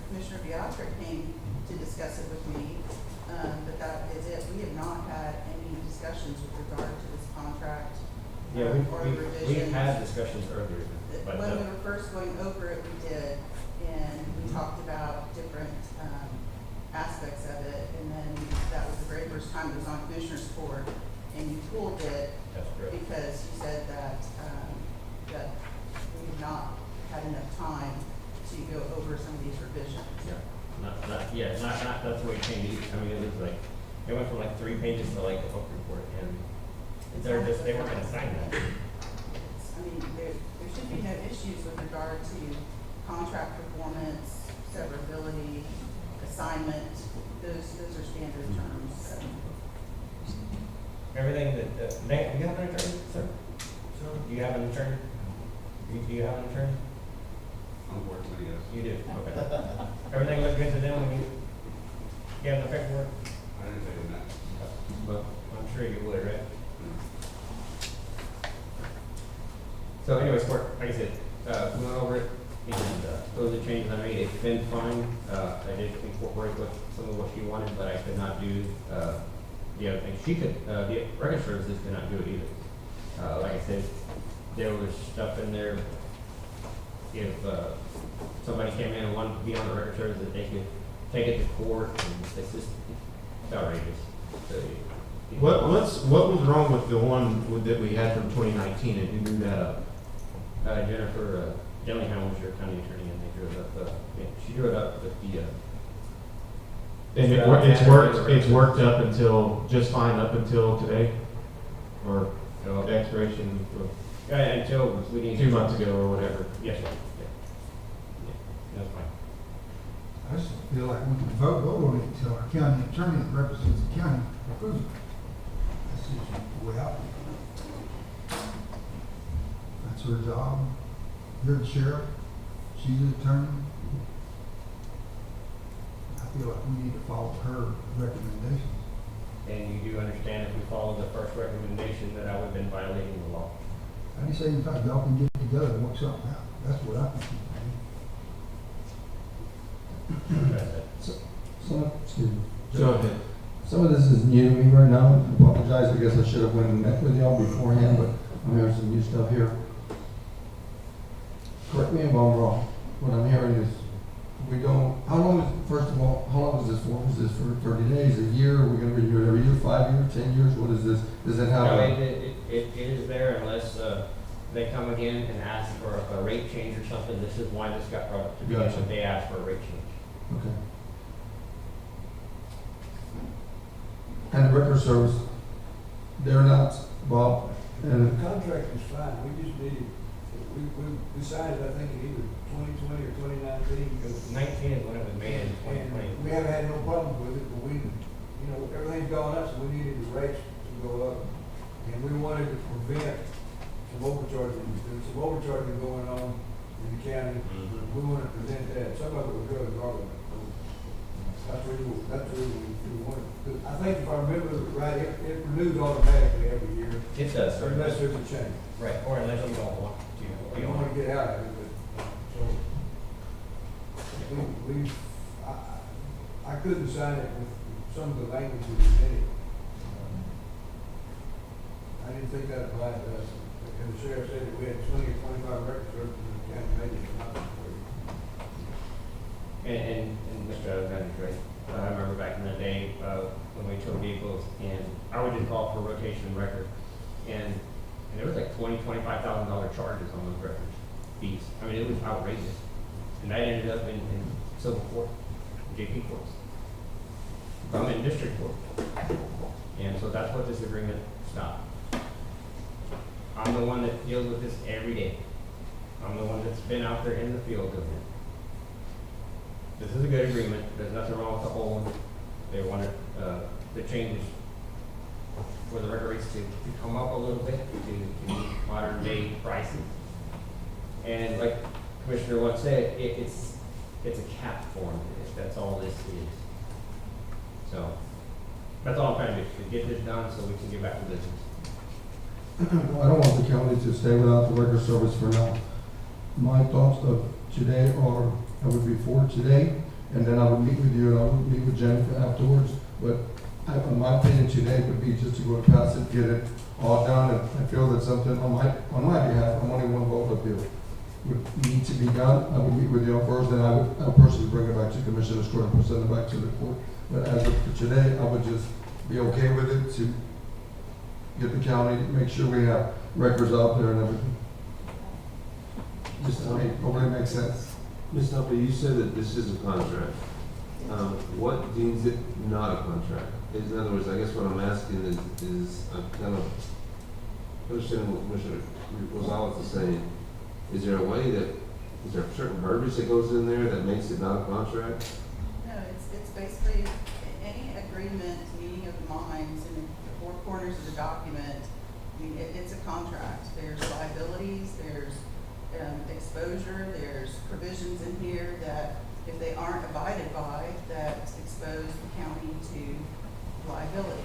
Commissioner Beatrice came to discuss it with me, but that is it. We have not had any discussions with regard to this contract. Yeah, or we've revisions. had discussions earlier, but When we were first going over it, we did, and we talked about different aspects of it, and then that was the very first time it was on Commissioner's Court, and you pulled it that's correct. because you said that, that we had not had enough time to go over some of these revisions. Yeah, not, that's the way it changed. I mean, it was like, it went from like 3 pages to like a book report, and they weren't gonna sign that. I mean, there should be no issues with regard to contract performance, severability, assignment, those are standard terms, so. Everything that, do you have an attorney, sir? Do you have an attorney? Do you have an attorney? Unfortunately, yes. You do, okay. Everything looked good to them when you have the paperwork? I didn't say that. Well, I'm sure you would, right? So anyways, like I said, we went over it, and those are the changes I made. It's been fine. I did incorporate some of what she wanted, but I could not do the other things. She could, the record services could not do it either. Like I said, there was stuff in there, if somebody came in and wanted to be on the record service, that they could take it to court, and it's just outrageous. So, What was wrong with the one that we had from 2019, and who drew that up? Jennifer Dillingham was your county attorney, and they drew it up, she drew it up with the, And it's worked up until, just fine up until today? Or the expiration of until we need 2 months ago or whatever? Yes, sir. Yeah, that's fine. I just feel like we can vote on it until our county attorney that represents the county approves it. That's just the way I feel. That's her job. You're the sheriff. She's the attorney. I feel like we need to follow her recommendations. And you do understand if we follow the first recommendation that I would have been violating the law. I didn't say in fact y'all can get together and work something out. That's what I think. Excuse me. Go ahead. Some of this is new to me right now. I apologize. I guess I should have went and met with y'all beforehand, but I'm hearing some new stuff here. Correct me if I'm wrong. What I'm hearing is we don't, how long is, first of all, how long is this for? Is this for 30 days, a year? Are we going to renew it every year, 5 years, 10 years? What is this? Does it have? No, it is there unless they come again and ask for a rate change or something. This is why this got brought up to begin Gotcha. with. They asked for a rate change. Okay. And the record service, they're not, Bob, and The contract is fine, we just needed, we signed it, I think, in either 2020 or 2019, because 19 is when it was made in 2020. we haven't had no problems with it, but we, you know, everything's gone up, so we needed the rates to go up. And we wanted to prevent some overcharging, there's some overcharging going on in the county. We want to prevent that. Some of it was really wrong. That's the reason we wanted. Because I think if I remember right, it renews automatically every year. It does, sir. Unless there's a change. Right, or unless you don't want to. We don't want to get out of it, but, so, I couldn't sign it with some of the language that was in it. I didn't think that applied to us. And the sheriff said that we had 20 or 25 records in the county, maybe not. And Mr. Alexander's right. I remember back in the day, when we took vehicles, and I would just call for rotation record. And there was like $25,000 charges on those records, fees. I mean, it was outrageous. And that ended up in civil court, JP courts. I'm in district court. And so that's what this agreement stopped. I'm the one that deals with this every day. I'm the one that's been out there in the field doing it. This is a good agreement. There's nothing wrong with the whole one. They wanted the changes for the record rates to come up a little bit to meet modern day prices. And like Commissioner once said, it's a cap form. That's all this is. So that's all I'm trying to do, is get this done so we can get back to business. Well, I don't want the county to stay without the record service for now. My thoughts of today are, I would be for today, and then I would meet with you and I would meet with Jennifer afterwards. But in my opinion, today would be just to go and pass it, get it all done, and I feel that something on my behalf, I'm only one vote up here, would need to be done. I would meet with you first, then I'll personally bring it back to Commissioner's Court and send it back to the court. But as of for today, I would just be okay with it to get the county, make sure we have records out there and everything. Just to hopefully it makes sense. Ms. Humphrey, you said that this is a contract. What deems it not a contract? In other words, I guess what I'm asking is I'm kind of understanding what Commissioner Rosales is saying. Is there a certain verbiage that goes in there that makes it not a contract? No, it's basically any agreement, meeting of the minds in the four corners of the document. I mean, it's a contract. There's liabilities, there's exposure, there's provisions in here that if they aren't abided by, that expose the county to liability.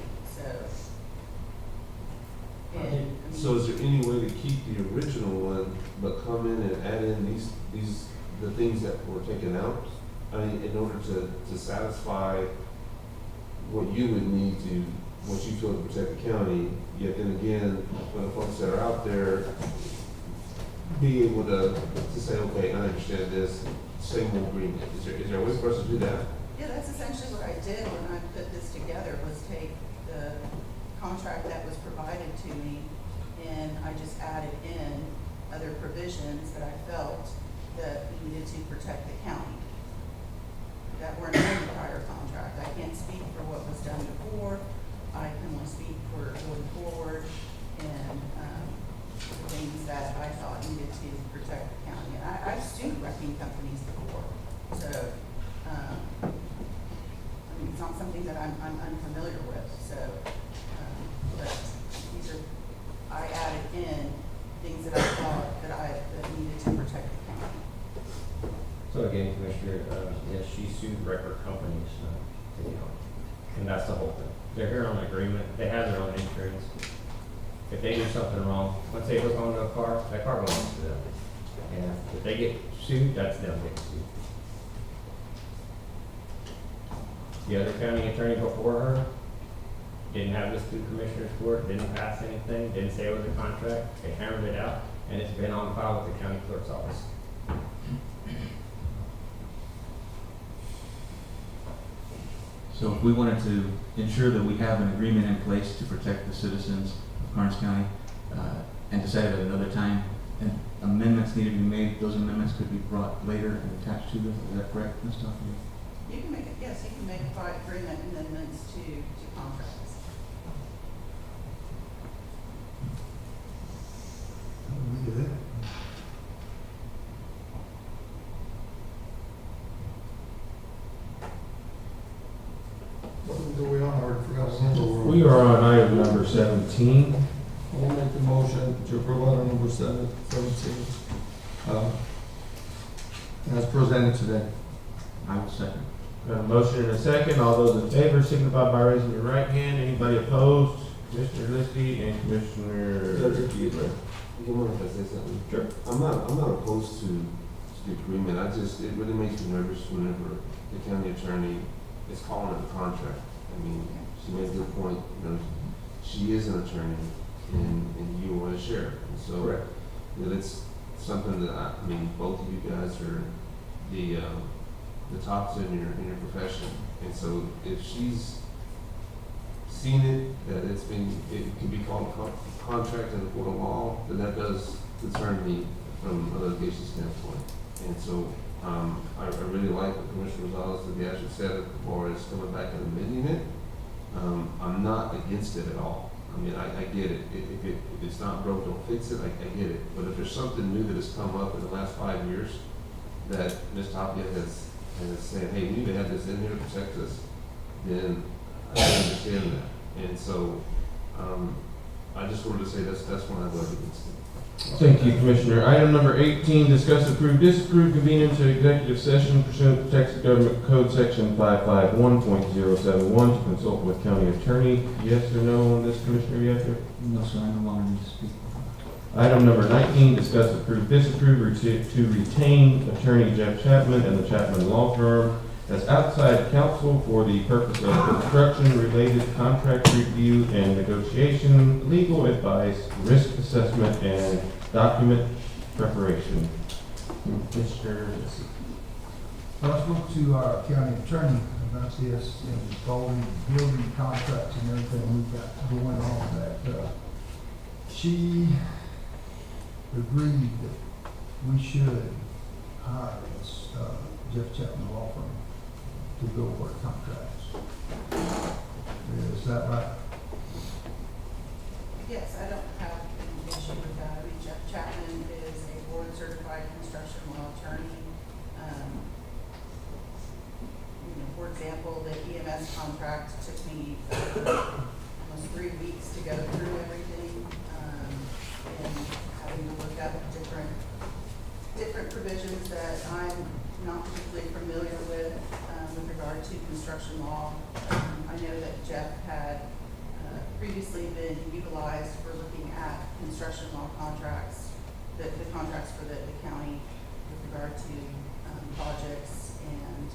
So is there any way to keep the original one, but come in and add in the things that were taken out? I mean, in order to satisfy what you would need to, what you feel to protect the county, yet then again, for the folks that are out there, be able to say, okay, I understand this, same agreement. Is there a way for us to do that? Yeah, that's essentially what I did when I put this together, was take the contract that was provided to me and I just added in other provisions that I felt that needed to protect the county that weren't in the prior contract. I can't speak for what was done before. I can only speak for going forward and the things that I thought needed to protect the county. And I've sued wrecking companies before, so I mean, it's not something that I'm unfamiliar with. So, but these are, I added in things that I thought that needed to protect the county. So again, Commissioner, yes, she sued record companies, and that's the whole thing. They're here on an agreement, they have their own insurance. If they do something wrong, let's say it was on a car, that car belongs to them. And if they get sued, that's them getting sued. The other county attorney before her didn't have this through Commissioner's Court, didn't pass anything, didn't say it was a contract, they hammered it out, and it's been on file with the county clerk's office. So if we wanted to ensure that we have an agreement in place to protect the citizens of Karnes County, and decide at another time, and amendments need to be made, those amendments could be brought later and attached to this, is that correct, Ms. Duffy? You can make it, yes, you can make agreement amendments to contracts. We do that. What are we on? I already forgot what number we're on. We are on item number 17. I'll make the motion to approve item number 17, as presented today. I will second. Got a motion and a second. All those in favor signify by raising your right hand. Anybody opposed? Commissioner Liskey and Commissioner Fiedler. You mind if I say something? Sure. I'm not opposed to the agreement. It really makes me nervous whenever the county attorney is calling it a contract. I mean, she made a good point, she is an attorney, and you want to share. And so, Correct. it's something that I mean, both of you guys are the tops in your profession, and so if she's seen it, that it can be called a contract in the court of law, then that does concern me from a litigation standpoint. And so, I really like what Commissioner Rosales and Biaggi said as far as coming back and amending it. I'm not against it at all. I mean, I get it. If it's not broke, don't fix it. I get it. But if there's something new that has come up in the last 5 years that Ms. Tapia has said, hey, we need to have this in here to protect us, then I can understand that. And so, I just wanted to say that's when I voted against it. Thank you, Commissioner. Item number 18, discuss, approve, disapprove convening into executive session pursuant to Texas Government Code Section 551.071 to consult with county attorney. Yes or no on this, Commissioner Yeager? No, sir, I no longer need to speak. Item number 19, discuss, approve, disapprove to retain attorney Jeff Chapman and the Chapman Law Firm as outside counsel for the purpose of construction-related contract review and negotiation, legal advice, risk assessment, and document preparation. Mr. I spoke to our county attorney about this and all the building contracts and everything we've got going on that, she agreed that we should hire this, Jeff Chapman Law Firm to go work contracts. Is that right? Yes, I don't have an issue with that. I mean, Jeff Chapman is a board certified construction law attorney. For example, the EMS contract took me almost 3 weeks to go through everything, and having to look up different provisions that I'm not particularly familiar with regard to construction law. I know that Jeff had previously been utilized for looking at construction law contracts, the contracts for the county with regard to projects, and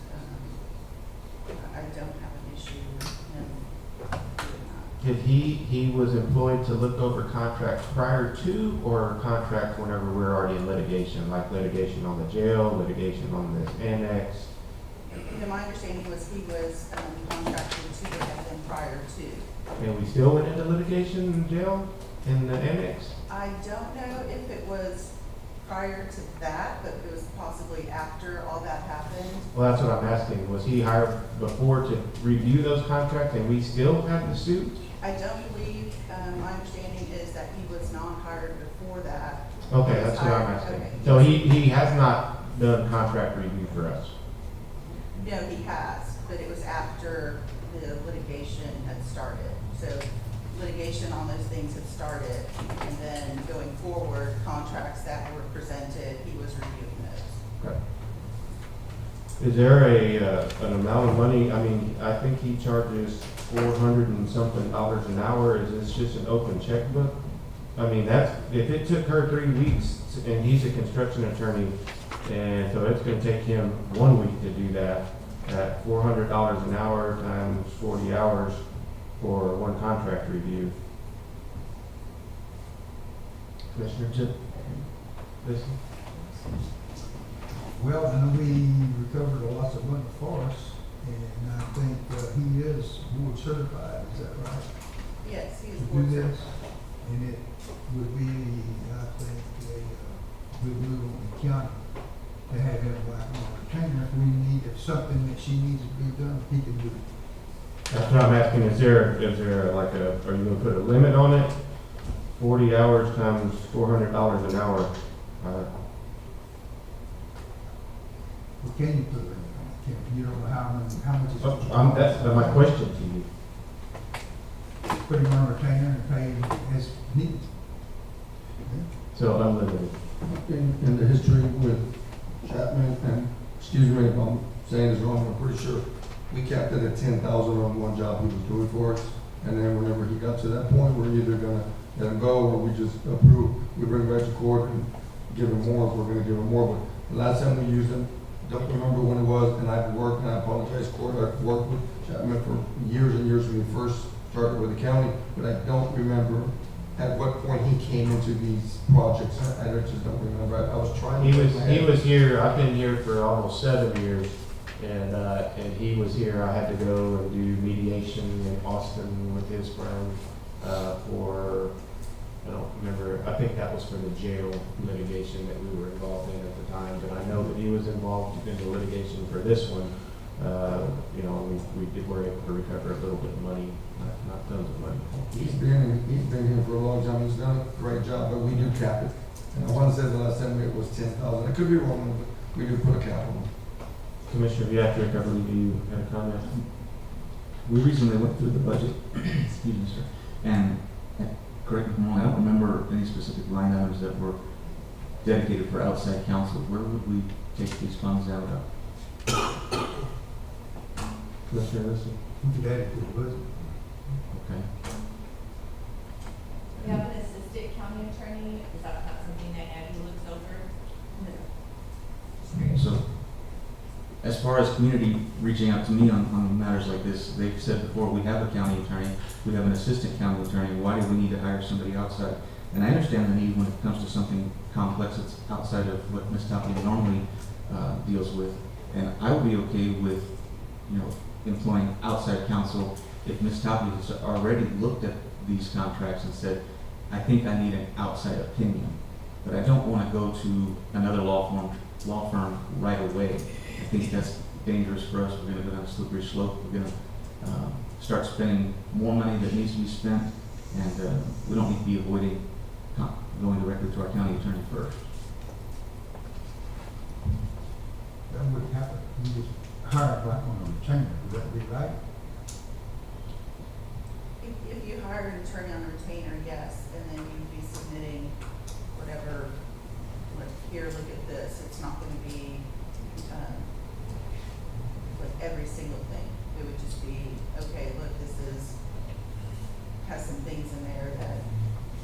I don't have an issue with him doing that. Did he was employed to look over contracts prior to, or contracts whenever we're already in litigation, like litigation on the jail, litigation on this annex? My understanding was he was contracted to look at them prior to. And we still went into litigation in jail in the annex? I don't know if it was prior to that, but it was possibly after all that happened. Well, that's what I'm asking. Was he hired before to review those contracts and we still have the suit? I don't believe, my understanding is that he was not hired before that. Okay, He was that's what I'm hired- asking. okay. So he has not done contract review for us? No, he has, but it was after the litigation had started. So litigation on those things had started, and then going forward, contracts that were presented, he was reviewing those. Okay. Is there an amount of money? I mean, I think he charges $400 and something an hour. Is this just an open checkbook? I mean, if it took her 3 weeks and he's a construction attorney, and so it's gonna take him 1 week to do that, at $400 an hour times 40 hours for one contract review. Commissioner Chip? Listen. Well, I know we recovered a lot of money for us, and I think he is board certified, is that right? Yes, he is To board do this, certified. and it would be, I think, a good move on the county to have him like on retainer. If something that she needs to be done, he can do it. That's what I'm asking, is there like are you gonna put a limit on it? 40 hours times $400 an hour. Well, can you put a limit on it? You don't know how much is. That's my question to you. Put him on retainer and pay him as needed. So unlimited. In the history with Chapman, and excuse me if I'm saying this wrong, I'm pretty sure we capped it at 10,000 on one job he was doing for us. And then whenever he got to that point, we're either gonna let him go or we just approve, we bring him back to court and give him more if we're gonna give him more. But the last time we used him, don't remember when it was, and I've worked, and I apologize, court, I've worked with Chapman for years and years when we first started with the county, but I don't remember at what point he came into these projects. I just don't remember. I was trying to. He was here, I've been here for almost 7 years, and he was here, I had to go and do mediation in Austin with his firm, for, I don't remember, I think that was for the jail litigation that we were involved in at the time, but I know that he was involved in the litigation for this one. You know, were able to recover a little bit of money, not tons of money. He's been here for a long time. He's done a great job, but we do cap it. And I want to say the last time it was 10,000. I could be wrong, but we do put a cap on it. Commissioner Beatrice, I believe you had a comment. We recently went through the budget, excuse me, sir, and correct me if I'm wrong, I don't remember any specific line items that were dedicated for outside counsel. Where would we take these funds out of? Commissioner Listen. Okay. We have an assistant county attorney, is that not something that Abby looks over? No. So, as far as community reaching out to me on matters like this, they've said before, we have a county attorney, we have an assistant county attorney, why do we need to hire somebody outside? And I understand the need when it comes to something complex that's outside of what Ms. Tapley normally deals with. And I would be okay with, you know, employing outside counsel if Ms. Tapley has already looked at these contracts and said, I think I need an outside opinion. But I don't want to go to another law firm right away. I think that's dangerous for us. We're going to go down a slippery slope. We're going to start spending more money that needs to be spent, and we don't need to be avoiding going directly to our county attorney first. That wouldn't happen. You just hired like on a retainer, would that be right? If you hire an attorney on a retainer, yes, and then you'd be submitting whatever, like, here, look at this, it's not gonna be, like every single thing. It would just be, okay, look, has some things in there that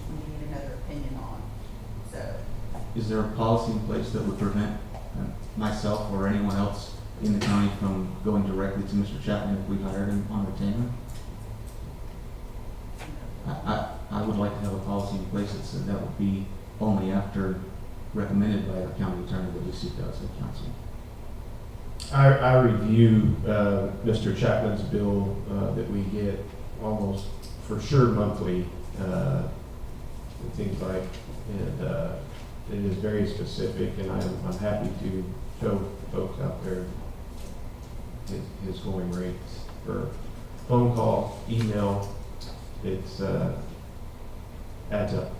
we need another opinion on, so. Is there a policy in place that would prevent myself or anyone else in the county from going directly to Mr. Chapman if we hired him on retainer? I would like to have a policy in place that said that would be only after recommended by the county attorney that we seek outside counsel. I review Mr. Chapman's bill that we get almost for sure monthly, it seems like, and it is very specific, and I'm happy to show folks out there his going rates for phone call, email. It's adds up.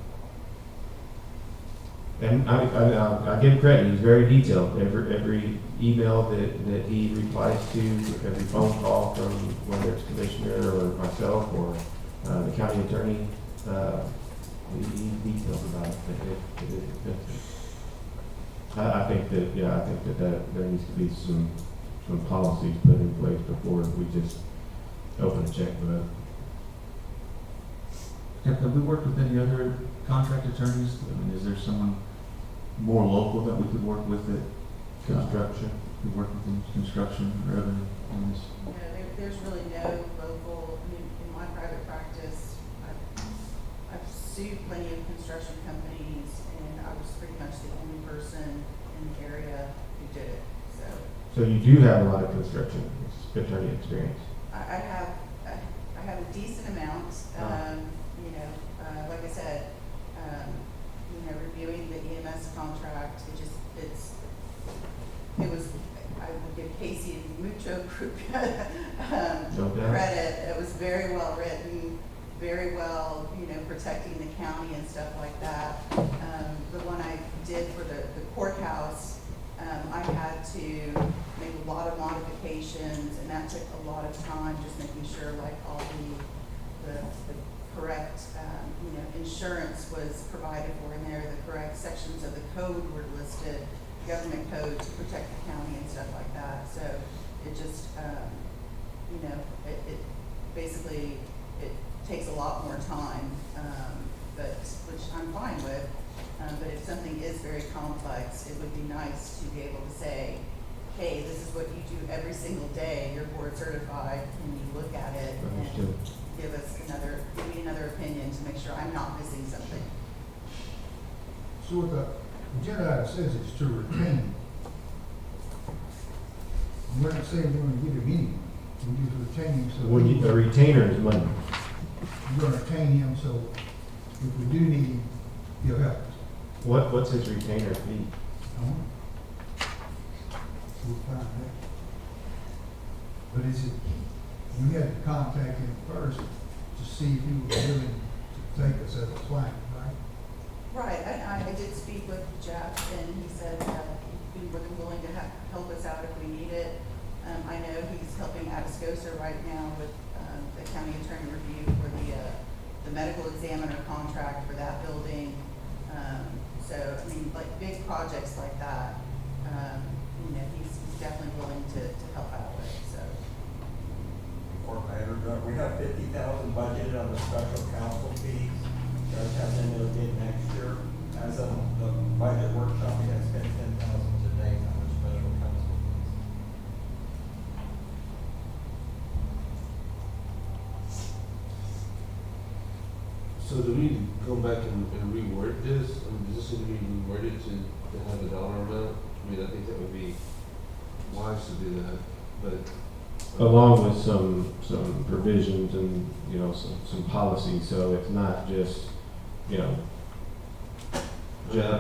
And I give credit, he's very detailed. Every email that he replies to, every phone call from whether it's commissioner or myself or the county attorney, he's detailed about it. I think that there needs to be some policies put in place before we just open a checkbook. Have we worked with any other contract attorneys? I mean, is there someone more local that we could work with at construction? We work with in construction or other on this? You know, there's really no local, I mean, in my private practice, I've sued plenty of construction companies, and I was pretty much the only person in the area who did it, so. So you do have a lot of construction attorney experience. I have a decent amount, you know, like I said, you know, reviewing the EMS contract, it was, I would give Casey and Mucho Group credit. It was very well written, very well, you know, protecting the county and stuff like that. The one I did for the courthouse, I had to make a lot of modifications, and that took a lot of time, just making sure like all the correct, you know, insurance was provided for in there, the correct sections of the code were listed, government code to protect the county and stuff like that. So it just, you know, it basically, it takes a lot more time, but which I'm fine with. But if something is very complex, it would be nice to be able to say, hey, this is what you do every single day, you're board certified, and you look at it and give me another opinion opinion to make sure I'm not missing something. So what the agenda item says is to retain. We're not saying we're gonna give him any money, we're just retaining him, so. A retainer is money. We're gonna retain him, so if we do need him, he'll help us. What's his retainer fee? We'll find that. But is it, we had to contact him first to see if he was willing to take us as a client, right? Right, I did speak with Jeff, and he said that he'd be more than willing to help us out if we need it. I know he's helping Atascosa right now with the county attorney review for the medical examiner contract for that building. So, I mean, like big projects like that, he's definitely willing to help out with, so. Before I interrupt, we have 50,000 budgeted on the special counsel fees. Does have them again next year. As of the budget workshop, we have spent 10,000 to date on the special counsel fees. So do we need to go back and reword this? I mean, does this need to be reworded to have a dollar amount? I mean, I think that would be wise to do that, but. Along with some provisions and, some policies, so it's not just,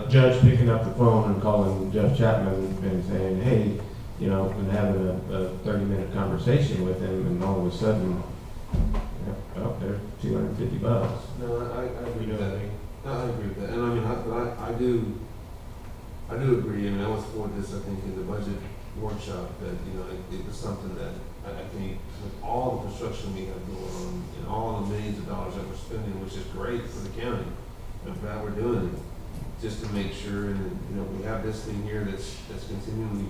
judge picking up the phone and calling Jeff Chapman and saying, hey, and having a 30-minute conversation with him, and all of a sudden, oh, there's $250. No, I agree with that. No, I agree with that. And I mean, I do agree. I mean, I was for this, I think, in the budget workshop, that, it was something that I think with all the construction we have going on and all the millions of dollars that we're spending, which is great for the county, I'm glad we're doing it, just to make sure, and, we have this thing here that's continually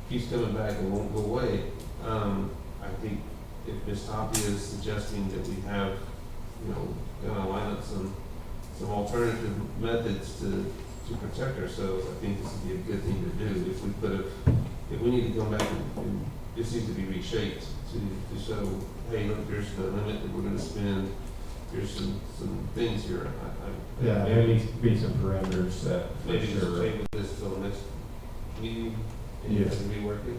keeps coming back and won't go away. I think if Ms. Tapia is suggesting that we have, kind of line up some alternative methods to protect ourselves, I think this would be a good thing to do. If we need to come back and this needs to be reshaped to show, hey, look, there's the limit that we're going to spend. There's some things here. Yeah, there needs to be some parameters set. Maybe just table this till the next meeting and you can rework it.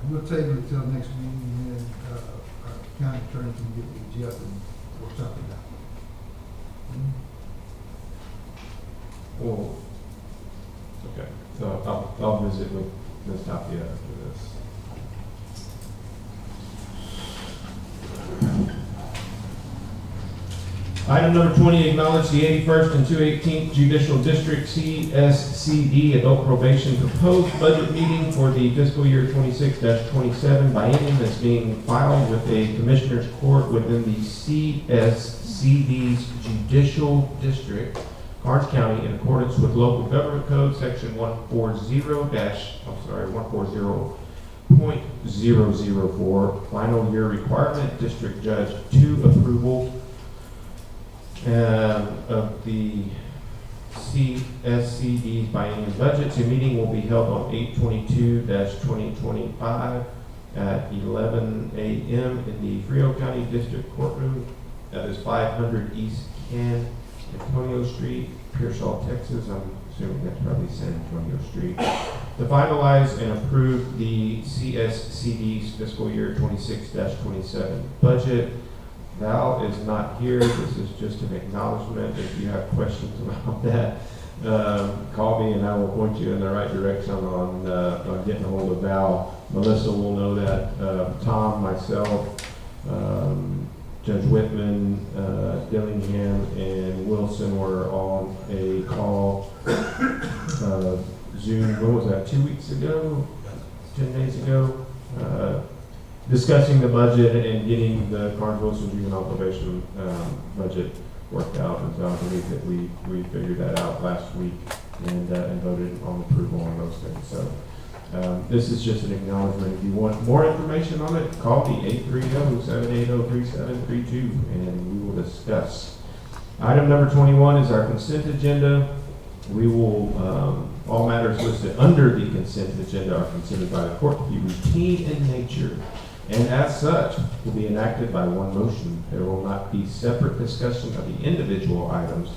We'll table it till next meeting, and then, our county attorney can get with Jeff and work something out. Well, okay, so I'll visit with Ms. Tapia after this. Item number 20, acknowledge the 81st and 218th Judicial District CSCD Adult Probation Proposed Budget Meeting for the fiscal year 26-27 biennium that's being filed with a Commissioners Court within the CSCD's Judicial District, Karnes County, in accordance with Local Government Code, Section 140.004, final year requirement, District Judge 2 approval of the CSCD's biennium budget. The meeting will be held on 8/22/2025 at 11 a.m. in the Frio County District Courtroom. That is 500 East San Antonio Street, Pearsall, Texas. I'm assuming that's probably San Antonio Street. To finalize and approve the CSCD's fiscal year 26-27 budget. Val is not here. This is just an acknowledgement. If you have questions about that, call me and I will point you in the right direction on getting a hold of Val. Melissa will know that. Tom, myself, Judge Whitman, Dillingham, and Wilson were on a call, Zoom, what was that, 2 weeks ago? 10 days ago? Discussing the budget and getting the Karnes Wilson juvenile probation budget worked out. And so I believe that we figured that out last week and voted on approval on those things. So this is just an acknowledgement. If you want more information on it, call me 830-780-3732 and we will discuss. Item number 21 is our consent agenda. We will, all matters listed under the consent agenda are considered by the court to be routine in nature. and as such will be enacted by one motion. There will not be separate discussion of the individual items.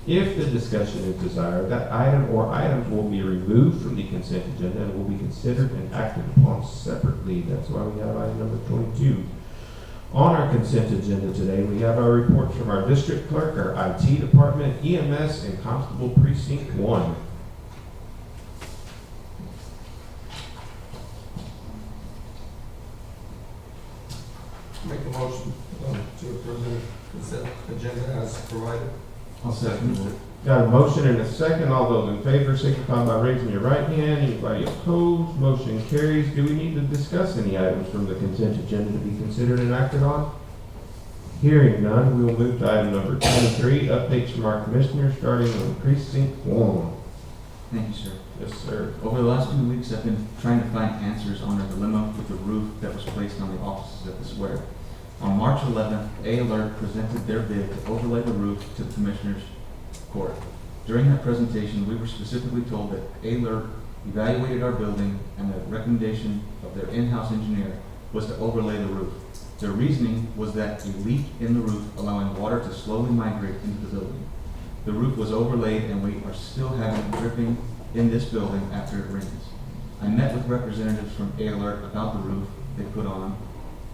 If the discussion is desired, that item or items will be removed from the consent agenda and will be considered and acted upon separately. That's why we have item number 22. On our consent agenda today, we have our reports from our district clerk, our IT department, EMS, and Constable Precinct 1. Make a motion to approve the consent agenda as provided. I'll second it. Got a motion and a second. All those in favor signify by raising your right hand. Anybody opposed? Motion carries. Do we need to discuss any items from the consent agenda to be considered and acted on? Hearing none, we will move to item number 23, updates from our commissioners, starting on precinct 1. Thank you, sir. Yes, sir. Over the last few weeks, I've been trying to find answers on the dilemma with the roof that was placed on the offices at the square. On March 11th, A-Alert presented their bid to overlay the roof to the Commissioners Court. During that presentation, we were specifically told that A-Alert evaluated our building and the recommendation of their in-house engineer was to overlay the roof. Their reasoning was that a leak in the roof allowing water to slowly migrate into the building. The roof was overlaid and we are still having dripping in this building after it rains. I met with representatives from A-Alert about the roof they put on,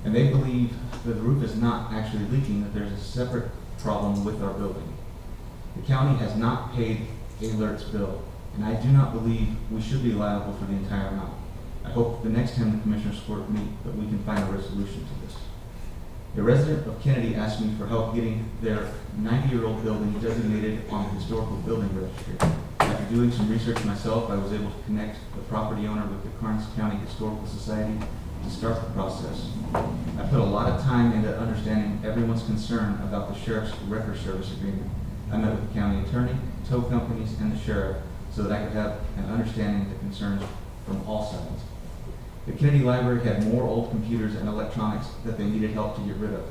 and they believe that the roof is not actually leaking, that there's a separate problem with our building. The county has not paid A-Alert's bill, and I do not believe we should be liable for the entire amount. I hope the next time the Commissioners Court meet that we can find a resolution to this. A resident of Kennedy asked me for help getting their 90-year-old building designated on the historical building registry. After doing some research myself, I was able to connect the property owner with the Karnes County Historical Society to start the process. I put a lot of time into understanding everyone's concern about the Sheriff's Record Service Agreement. I met with the county attorney, tow companies, and the sheriff so that I could have an understanding of the concerns from all sides. The Kennedy Library had more old computers and electronics that they needed help to get rid of.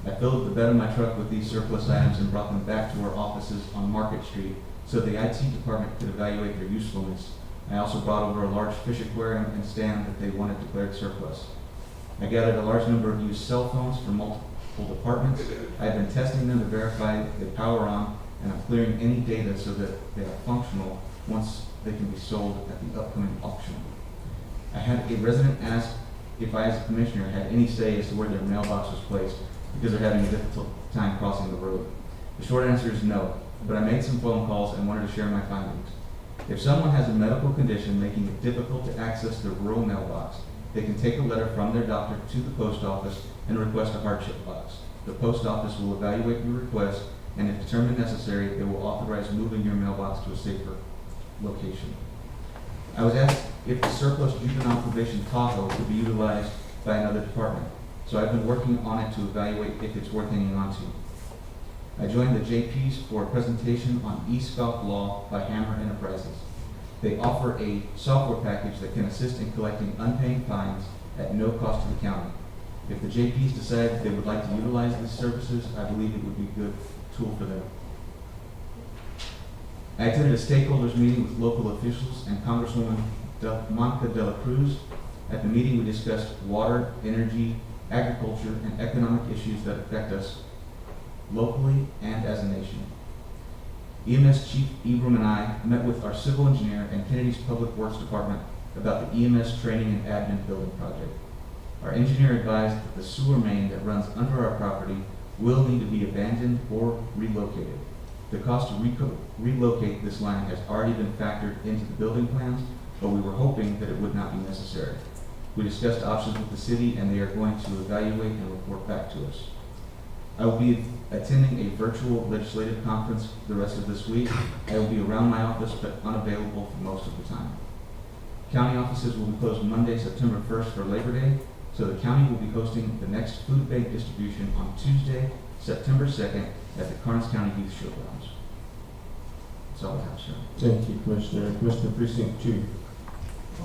I filled the bed of my truck with these surplus items and brought them back to our offices on Market Street so the IT department could evaluate their usefulness. I also brought over a large fish aquarium and stand that they wanted declared surplus. I gathered a large number of used cell phones from multiple departments. I have been testing them to verify they power on, and I'm clearing any data so that they are functional once they can be sold at the upcoming auction. I had a resident ask if I, as a commissioner, had any say as to where their mailbox was placed because they're having a difficult time crossing the road. The short answer is no, but I made some phone calls and wanted to share my findings. If someone has a medical condition making it difficult to access their rural mailbox, they can take a letter from their doctor to the post office and request a hardship box. The post office will evaluate your request, and if determined necessary, they will authorize moving your mailbox to a safer location. I was asked if the surplus juvenile probation Tahoe could be utilized by another department, so I've been working on it to evaluate if it's worth hanging on to. I joined the JPs for a presentation on eScout Law by Hammer Enterprises. They offer a software package that can assist in collecting unpaid fines at no cost to the county. If the JPs decide they would like to utilize these services, I believe it would be a good tool for them. I attended a stakeholders meeting with local officials and Congresswoman Monica De La Cruz. At the meeting, we discussed water, energy, agriculture, and economic issues that affect us locally and as a nation. EMS Chief Ibram and I met with our civil engineer and Kennedy's Public Works Department about the EMS training and admin building project. Our engineer advised that the sewer main that runs under our property will need to be abandoned or relocated. The cost to relocate this line has already been factored into the building plans, but we were hoping that it would not be necessary. We discussed options with the city, and they are going to evaluate and report back to us. I will be attending a virtual legislative conference the rest of this week. I will be around my office, but unavailable for most of the time. County offices will be closed Monday, September 1st for Labor Day, so the county will be hosting the next food bank distribution on Tuesday, September 2nd at the Karnes County Youth Showgrounds. That's all I have, sir. Thank you, Commissioner. Commissioner Precinct 2.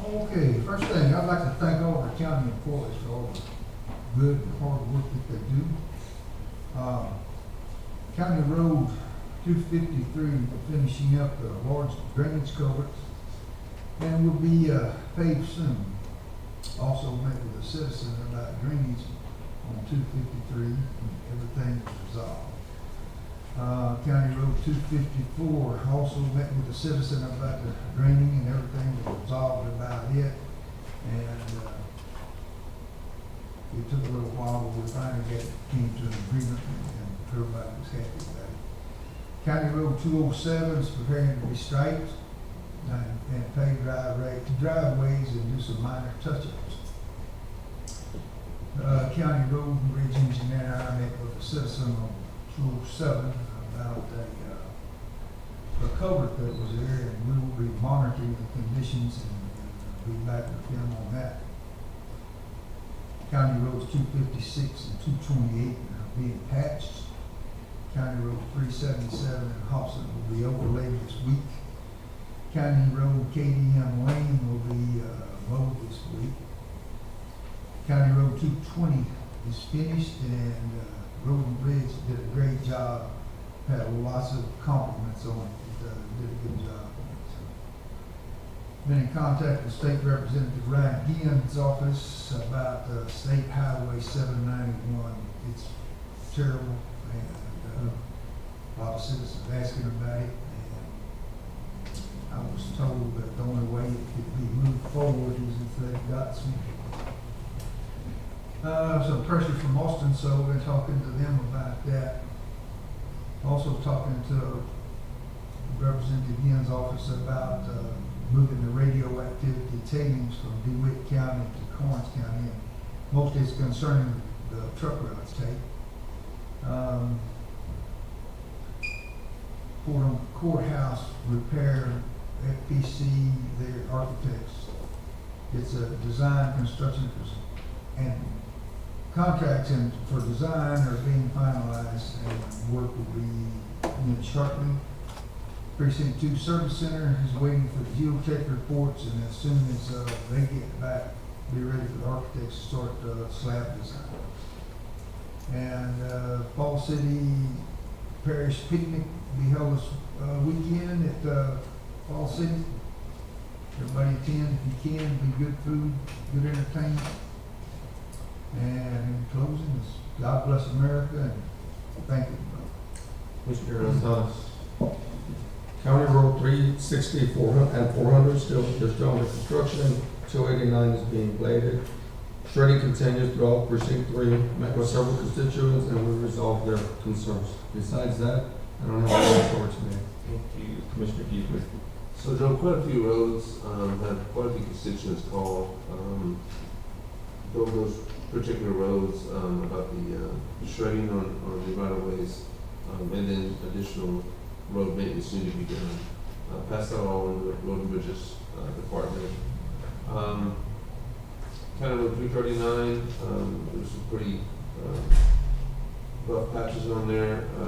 Okay, first thing, I'd like to thank all the county employees for all the good and hard work that they do. County Road 253, we're finishing up the large drainage culverts, and will be paved soon. Also met with a citizen about drainage on 253, and everything was resolved. County Road 254, also met with a citizen about the draining, and everything was resolved about it. And it took a little while, but we finally came to an agreement, and everybody was happy about it. County Road 207 is preparing to be striped and pave driveways and do some minor touch-ups. County Road and Bridge Engineer and I met with a citizen on 207 about a culvert that was there, and we will be monitoring the conditions and be back with them on that. County Roads 256 and 228 are being patched. County Road 377 in Hobson will be overlaid this week. County Road KDM Lane will be mowed this week. County Road 220 is finished, and Road and Bridge did a great job. Had lots of compliments on it. Did a good job. Been in contact with State Representative Ryan Gian's office about State Highway 791. It's terrible, and a lot of citizens asking about it. And I was told that the only way it could be moved forward is if they got some pressure from Austin, so we've been talking to them about that. Also talking to Representative Gian's office about moving the radioactivity tailings from DeWitt County to Karnes County, and mostly it's concerning the truck routes take. Fordham Courthouse repair, FPC, their architects. It's a design construction, and contracts for design are being finalized, and work will be shortly. Precinct 2 Service Center is waiting for the geotech reports, and as soon as they get back, be ready for the architects to start slab design. And Fall City Parish Picnic will be held this weekend at Fall City. Everybody attend if you can. Be good food, good entertainment. And in closing, God bless America, and thank you. Mr. Gonzalez. County Road 360 and 400 still under construction. 289 is being bladed. Shredding continues throughout Precinct 3. Met with several constituents, and we resolved their concerns. Besides that, I don't have any report today. Thank you, Commissioner Buford. So, Joe, quite a few roads, had quite a few constituents call, those particular roads, about the shredding on the right of ways, and then additional road maintenance need to be done. Pass that all on to the Road and Bridges Department. County Road 339, there's some pretty rough patches on there. I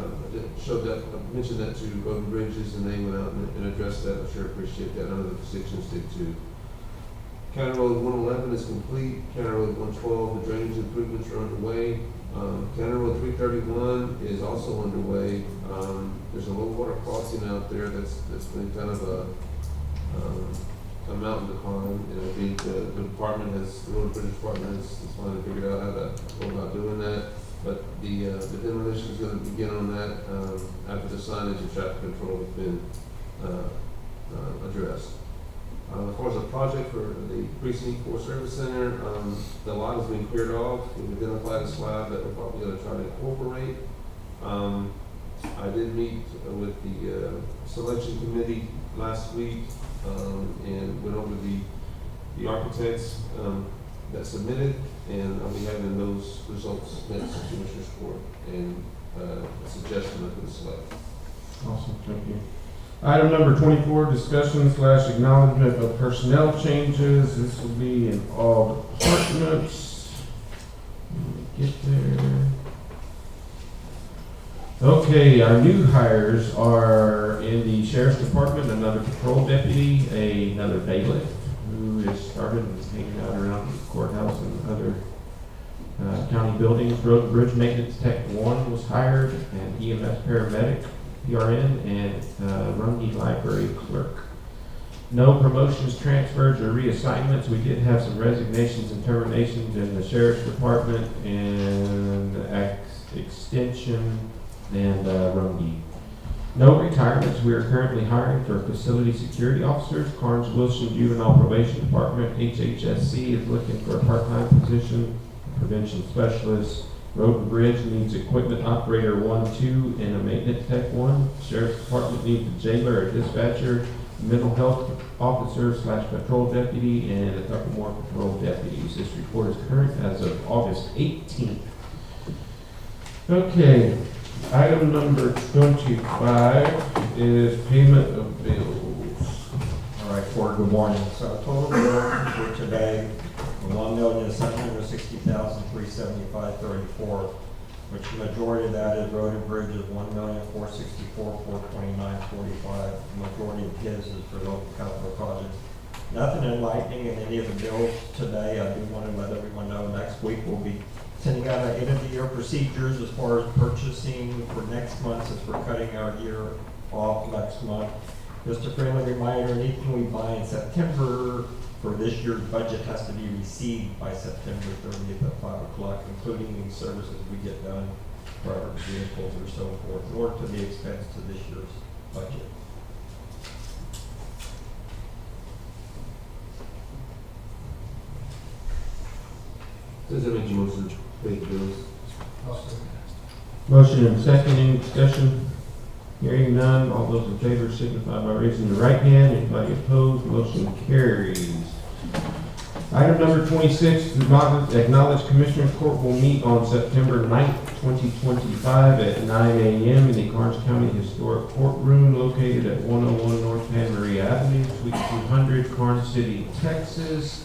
mentioned that to Road and Bridges, and they went out and addressed that. I sure appreciate that. None of the constituents did too. County Road 111 is complete. County Road 112, the drainage improvements are underway. County Road 331 is also underway. There's a low water crossing out there that's been kind of a mountain to climb, and I think the Road and Bridge Department has finally figured out how to go about doing that. But the demolition is going to begin on that after the signage and traffic control has been addressed. As far as the project for the Precinct 4 Service Center, the lot has been cleared off. We've identified a slab that we're probably going to try to incorporate. I did meet with the selection committee last week and went over the architects that submitted, and I'll be having those results next to Commissioner's Court and a suggestion of the select. Awesome, thank you. Item number 24, discussion/acknowledgement of personnel changes. This will be in all departments. Let me get there. Okay, our new hires are in the Sheriff's Department, another patrol deputy, another bailiff who has started hanging out around the courthouse and other county buildings. Road and Bridge Maintenance Tech 1 was hired, and EMS paramedic, PRN, and Runge Library clerk. No promotions, transfers, or reassignments. We did have some resignations and terminations in the sheriff's department and extension and Runge. No retirements. We are currently hiring for facility security officers. Karnes Wilson Juvenile Probation Department, HHSC, is looking for a part-time position. Prevention specialist. Road and Bridge needs equipment operator 1-2 and a maintenance tech 1. Sheriff's Department needs a jailer, a dispatcher, mental health officer / patrol deputy, and a couple more patrol deputies. This report is current as of August 18th. Okay, item number 25 is payment of bills. All right, Ford, good morning. So total bill for today, $1,760,375.34, which the majority of that is road and bridge is $1,464,429.45. The majority of his is for local capital projects. Nothing enlightening in any of the bills today. I do want to let everyone know next week we'll be sending out our end of the year procedures as far as purchasing for next month, since we're cutting our year off next month. Just a friendly reminder, anything we buy in September for this year's budget has to be received by September 30th at 5 o'clock, including any services we get done for our vehicles or so forth, in order to be expense to this year's budget. Does it make you motion to pay the bills? Motion and second, any discussion? Hearing none, all those in favor signify by raising your right hand. Anybody opposed, motion carries. Item number 26, acknowledge Commissioners Court will meet on September 9th, 2025 at 9 a.m. in the Karnes County Historic Courtroom located at 101 North Pan Maria Avenue, Suite 200, Karnes City, Texas.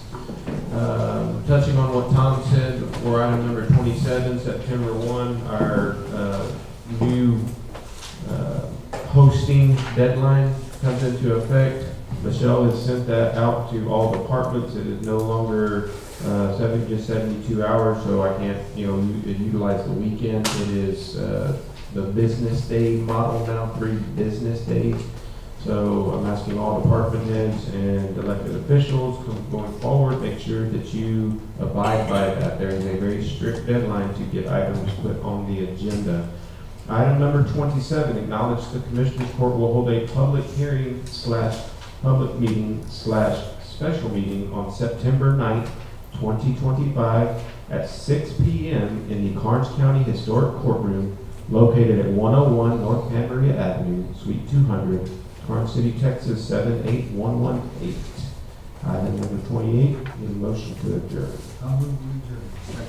Touching on what Tom said before item number 27, September 1, our new hosting deadline comes into effect. Michelle has sent that out to all departments. It is no longer 72 hours, so I can't, utilize the weekend. It is the business day model now, 3 business days. So I'm asking all department heads and elected officials going forward, make sure that you abide by that. There is a very strict deadline to get items put on the agenda. Item number 27, acknowledge the Commissioners Court will hold a public hearing / public meeting / special meeting on September 9th, 2025 at 6 p.m. in the Karnes County Historic Courtroom located at 101 North Pan Maria Avenue, Suite 200, Karnes City, Texas 78118. Item number 28, need a motion to adjourn. I'll move to adjourn.